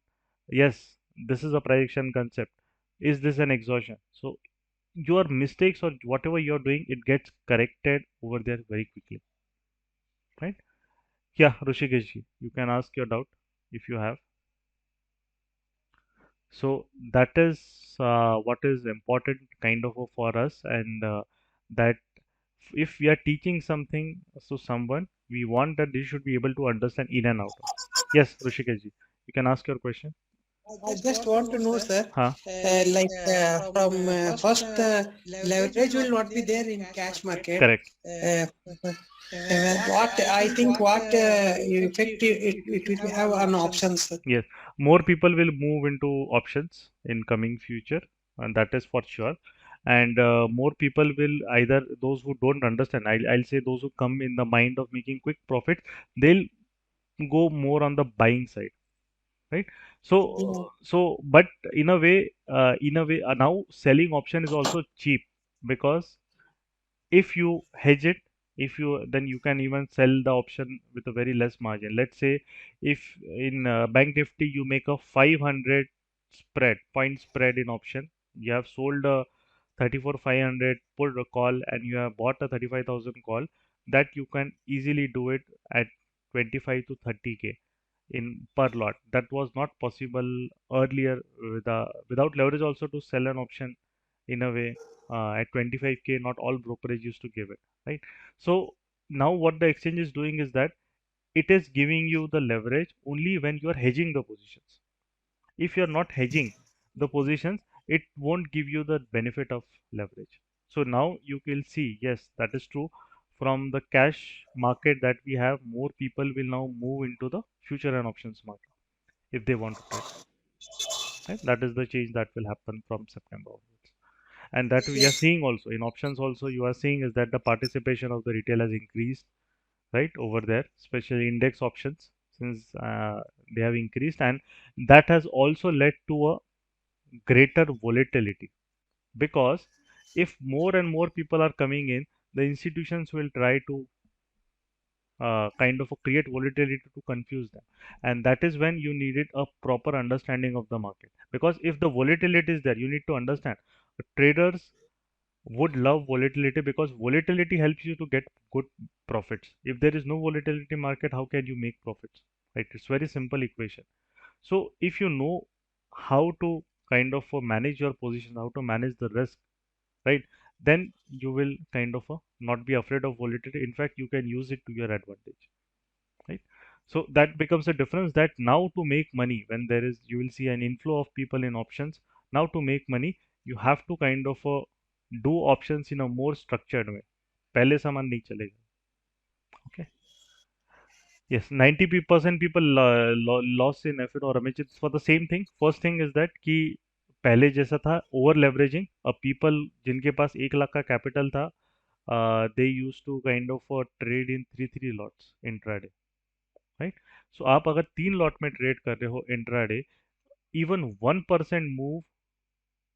yes, this is a prediction concept, is this an exhaustion? So your mistakes or whatever you're doing, it gets corrected over there very quickly, right? Yeah, Rushikesh ji, you can ask your doubt if you have. So that is what is important kind of for us, and that if we are teaching something to someone, we want that they should be able to understand in and out of. Yes, Rishikesh ji, you can ask your question. I just want to know, sir, Huh? from first, leverage will not be there in cash market. Correct. What I think, what effect it will have on options. Yes, more people will move into options in coming future, and that is for sure. And more people will either those who don't understand. I'll say those who come in the mind of making quick profit, they'll go more on the buying side, right? So but in a way now selling option is also cheap, because if you hedge it, if you then you can even sell the option with a very less margin. Let's say if in bank nifty you make a 500 point spread in option, you have sold a 34 500 put a call, and you have bought a 35,000 call, that you can easily do it at 25 to 30K in per lot. That was not possible earlier without leverage also to sell an option in a way at 25K. Not all brokerage used to give it, right? So now what the exchange is doing is that it is giving you the leverage only when you are hedging the positions. If you are not hedging the positions, it won't give you the benefit of leverage. So now you will see, yes, that is true. From the cash market that we have, more people will now move into the future and options market if they want to trade. Right? That is the change that will happen from September onwards. And that we are seeing also in options also you are seeing is that the participation of the retail has increased, right, over there, especially index options, since they have increased, and that has also led to a greater volatility, because if more and more people are coming in, the institutions will try to kind of create volatility to confuse them, and that is when you needed a proper understanding of the market. Because if the volatility is there, you need to understand traders would love volatility, because volatility helps you to get good profits. If there is no volatility market, how can you make profits? Right? It's very simple equation. So if you know how to kind of manage your position, how to manage the risk, right, then you will kind of not be afraid of volatility. In fact, you can use it to your advantage, right? So that becomes a difference, that now to make money, when there is, you will see an inflow of people in options. Now to make money, you have to kind of do options in a more structured way. पहले सामान नहीं चलेगा. Okay. Yes, 90% people lost in FIT or MH. It's for the same thing. First thing is that कि पहले जैसा था over leveraging. people जिनके पास 1 लाख का कैपिटल था, they used to kind of trade in three lots intraday, right? So आप अगर 3 lot में ट्रेड कर रहे हो intraday, even 1% move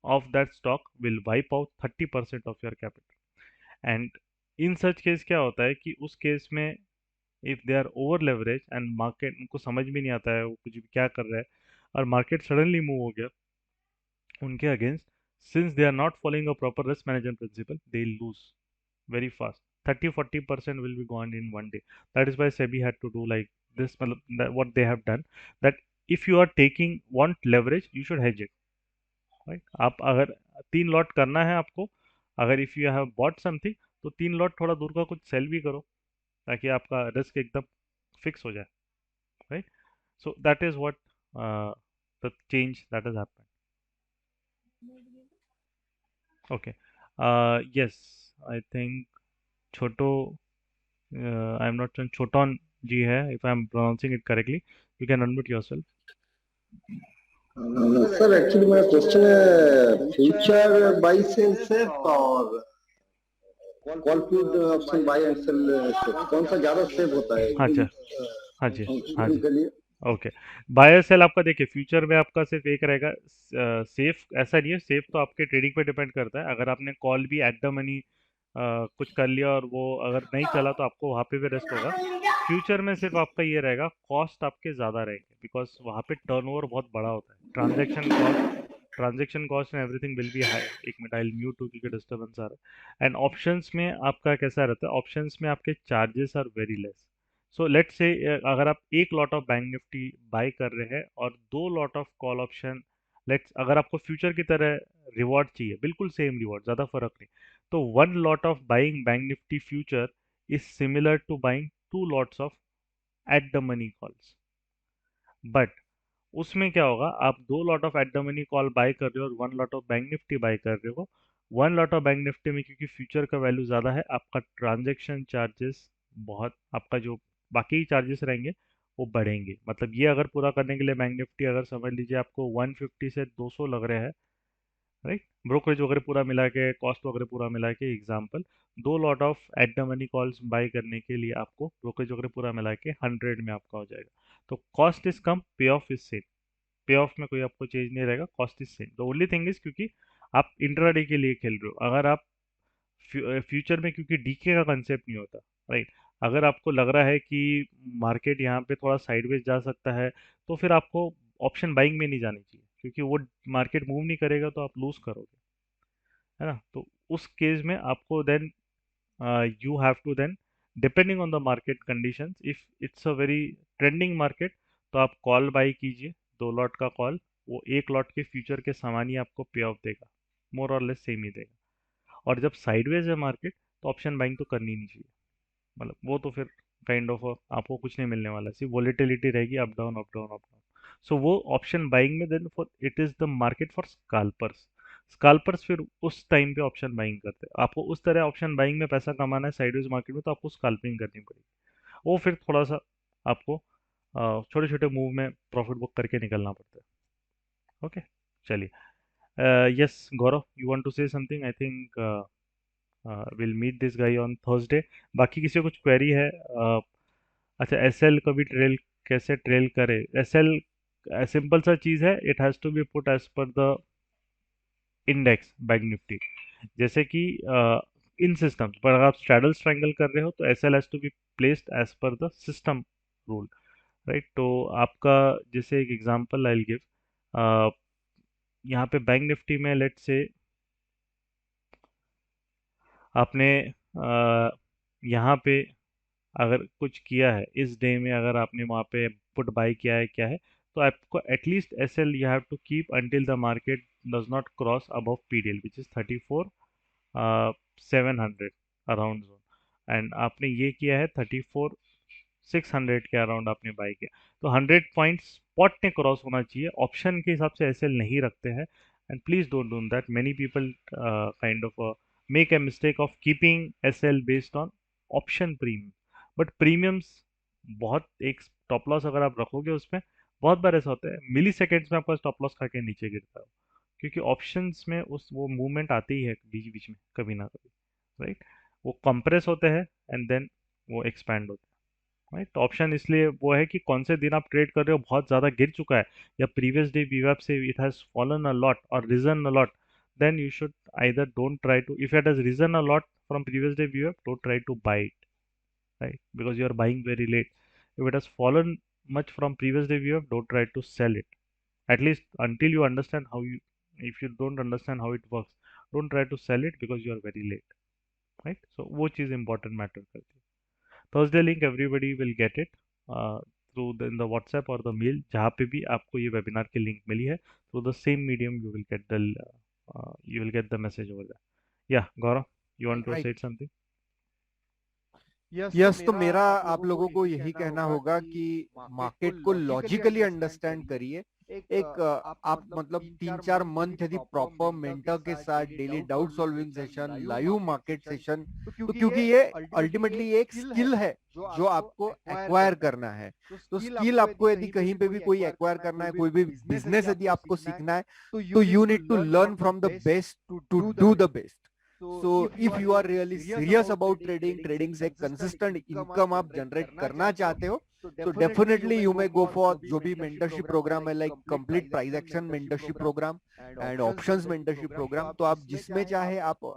of that stock will wipe out 30% of your capital. And in such case क्या होता है कि उस केस में if they are over leverage and market उनको समझ भी नहीं आता है वो कुछ भी क्या कर रहा है, और मार्केट सडनली मूव हो गया उनके against, since they are not following a proper risk management principle, they lose very fast. 30-40% will be gone in one day. That is why SEBI had to do like this. That what they have done, that if you are taking want leverage, you should hedge it, right? आप अगर 3 lot करना है आपको, अगर if you have bought something, तो 3 lot थोड़ा दूर का कुछ सेल भी करो, ताकि आपका रिस्क एकदम फिक्स हो जाए, right? So that is what the change that has happened. Okay. Yes, I think Choto, I'm not sure Choton ji hai, if I'm pronouncing it correctly. You can unmute yourself. Sir actually मेरा question है future buy sell safe और call put option buy and sell safe, कौन सा ज्यादा safe होता है? हाँ जी, हाँ जी, हाँ जी. के लिए ओके. बायर सेल आपका देखिए फ्यूचर में आपका सिर्फ एक रहेगा. सेफ ऐसा नहीं है, सेफ तो आपके ट्रेडिंग पे डिपेंड करता है. अगर आपने कॉल भी एट द मनी कुछ कर लिया और वो अगर नहीं चला, तो आपको वहाँ पे भी रिस्क होगा. फ्यूचर में सिर्फ आपका ये रहेगा, कॉस्ट आपके ज़्यादा रहेंगे, बिकॉज वहाँ पे टर्नओवर बहुत बड़ा होता है. Transaction cost and everything will be high. एक minute, I will mute too, क्योंकि डिस्टर्बेंस आ रहा है. एंड ऑप्शंस में आपका कैसा रहता है, ऑप्शंस में आपके charges are very less. So let's say अगर आप 1 lot of bank Nifty buy कर रहे हैं और 2 lot of call option, let's अगर आपको फ्यूचर की तरह रिवॉर्ड चाहिए, बिल्कुल सेम रिवॉर्ड, ज़्यादा फर्क नहीं, तो 1 lot of buying bank Nifty future is similar to buying 2 lots of at the money calls. But उसमें क्या होगा, आप 2 lot of at the money call buy कर रहे हो और 1 lot of bank Nifty buy कर रहे हो. 1 लॉट ऑफ बैंक निफ्टी में क्योंकि फ्यूचर का वैल्यू ज़्यादा है, आपका ट्रांजेक्शन चार्जेस बहुत, आपका जो बाकी चार्जेस रहेंगे वो बढ़ेंगे. मतलब ये अगर पूरा करने के लिए बैंक निफ्टी अगर समझ लीजिए आपको 150 से 200 लग रहे हैं, राइट, ब्रोकरेज वगैरह पूरा मिला के, कॉस्ट वगैरह पूरा मिला के, example 2 lot of at the money calls buy करने के लिए आपको ब्रोकरेज वगैरह पूरा मिला के 100 में आपका हो जाएगा. तो कॉस्ट इज कम, पे ऑफ इज सेम. पे ऑफ में कोई आपको चेंज नहीं रहेगा, cost is same. The only thing is क्योंकि आप इंट्राडे के लिए खेल रहे हो. अगर आप फ्यूचर में, क्योंकि डीके का कंसेप्ट नहीं होता, राइट, अगर आपको लग रहा है कि मार्केट यहाँ पे थोड़ा साइडवेज जा सकता है, तो फिर आपको ऑप्शन बाइंग में नहीं जानी चाहिए, क्योंकि वो मार्केट मूव नहीं करेगा तो आप लूज करोगे, है ना. तो उस केस में आपको then you have to then, depending on the market conditions, if it's a very trending market, तो आप कॉल बाई कीजिए, 2 लॉट का कॉल, वो 1 लॉट के फ्यूचर के समान ही आपको पे ऑफ देगा, मोर और लेस सेम ही देगा. और जब साइडवेज है मार्केट, तो ऑप्शन बाइंग तो करनी नहीं चाहिए. मतलब वो तो फिर काइंड ऑफ आपको कुछ नहीं मिलने वाला, सिर्फ वॉलेटिलिटी रहेगी, up down up down up down. So वो ऑप्शन बाइंग में then for it is the market for scalpers. Scalpers फिर उस टाइम पे ऑप्शन बाइंग करते हैं. आपको उस तरह ऑप्शन बाइंग में पैसा कमाना है साइडवेज मार्केट में, तो आपको स्काल्पिंग करनी पड़ेगी. वो फिर थोड़ा सा आपको छोटे छोटे मूव में प्रॉफिट बुक करके निकलना पड़ता है. ओके, चलिए. Yes Gaurav, you want to say something? I think will meet this guy on Thursday. बाकी किसी को कुछ क्वेरी है? अच्छा, एसएल कभी ट्रेल, कैसे ट्रेल करे एसएल? सिंपल सा चीज़ है, it has to be put as per the index bank Nifty. जैसे कि इन सिस्टम पर अगर आप स्ट्रैडल ट्रायंगल कर रहे हो तो S L has to be placed as per the system rule, right. तो आपका जैसे एक एग्जांपल आई गिव, यहाँ पे बैंक निफ्टी में लेट से आपने यहाँ पे अगर कुछ किया है इस डे में, अगर आपने वहाँ पे पुट बाय किया है क्या है, तो आपको at least S L you have to keep until the market does not cross above PDL which is 34,700 around zone, and आपने ये किया है 34,600 के अराउंड आपने बाय किया, तो 100 पॉइंट्स स्पॉट ने क्रॉस होना चाहिए। ऑप्शन के हिसाब से एस एल नहीं रखते हैं, and please don't do that. Many people kind of make a mistake of keeping SL based on option premium, but premiums बहुत एक स्टॉप लॉस अगर आप रखोगे उसमें बहुत बार ऐसा होता है मिली सेकेंड्स में आपका स्टॉप लॉस खा के नीचे गिरता है, क्योंकि ऑप्शंस में उस वो मूवमेंट आती ही है बीच बीच में कभी ना कभी, राइट। वो कंप्रेस होते हैं एंड देन वो एक्सपैंड होते हैं, राइट। तो ऑप्शन इसलिए वो है कि कौन से दिन आप ट्रेड कर रहे हो, बहुत ज़्यादा गिर चुका है या प्रीवियस डे वीवैप से it has fallen a lot और risen a lot, then you should either don't try to, if it has risen a lot from previous day view up, don't try to buy it, right, because you are buying very late. If it has fallen much from previous day view up, don't try to sell it, at least until you understand how you, if you don't understand how it works, don't try to sell it because you are very late, right। So वो चीज़ important matter करती है। Thursday link everybody will get it through in the WhatsApp or the mail, जहाँ पे भी आपको ये webinar की link मिली है, through the same medium you will get the message over there. Yeah, Gaurav, you want to Right. say something? Yes, तो मेरा आप लोगों को यही कहना होगा कि मार्केट को लॉजिकली अंडरस्टैंड करिए। एक आप मतलब 3-4 मंथ यदि प्रॉपर मेंटर के साथ daily doubt solving session, live market session, तो क्योंकि ये अल्टीमेटली एक स्किल है जो आपको एक्वायर करना है। तो स्किल आपको यदि कहीं पे भी कोई एक्वायर करना है, कोई भी बिजनेस यदि आपको सीखना है, तो you need to learn from the best to do the best. So if you are really serious about trading से consistent income आप generate करना चाहते हो, so definitely you may go for जो भी mentorship program है, like complete price action mentorship program and options mentorship program, तो आप जिसमें चाहे आप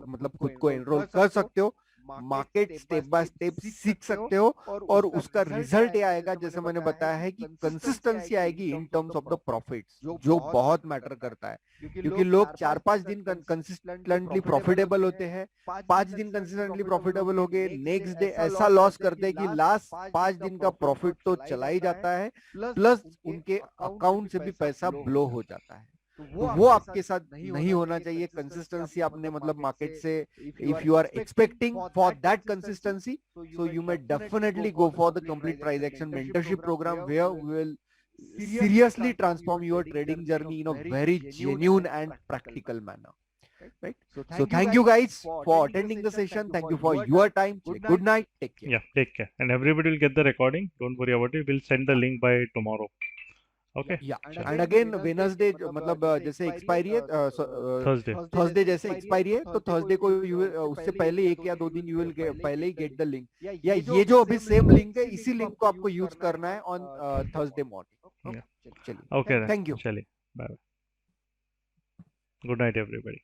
मतलब खुद को enroll कर सकते हो, मार्केट स्टेप बाय स्टेप सीख सकते हो, और उसका रिजल्ट ये आएगा जैसे मैंने बताया है कि कंसिस्टेंसी आएगी इन टर्म्स ऑफ द प्रॉफिट्स, जो बहुत मैटर करता है, क्योंकि लोग 4-5 दिन कंसिस्टेंटली प्रॉफिटेबल होते हैं, 5 दिन कंसिस्टेंटली प्रॉफिटेबल हो गए, नेक्स्ट डे ऐसा लॉस करते हैं कि लास्ट 5 दिन का प्रॉफिट तो चला ही जाता है, प्लस उनके अकाउंट से भी पैसा ब्लो हो जाता है। तो वो आपके साथ नहीं होना चाहिए। कंसिस्टेंसी आपने मतलब मार्केट से, if you are expecting for that consistency, so you may definitely go for the complete price action mentorship programme, where we will seriously transform your trading journey in a very genuine and practical manner, right? So thank you guys for attending the session. Thank you for your time. Good night, take care. Yeah, take care, and everybody will get the recording, don't worry about it, we'll send the link by tomorrow. Okay, yeah, and again Wednesday मतलब जैसे expiry है, Thursday जैसे expiry है, तो Thursday को उससे पहले 1 या 2 दिन यू विल पहले ही गेट द लिंक, या ये जो अभी सेम लिंक है इसी लिंक को आपको यूज करना है ऑन थर्सडे मॉर्निंग। चलिए, okay then, थैंक यू, चलिए, bye, good night everybody.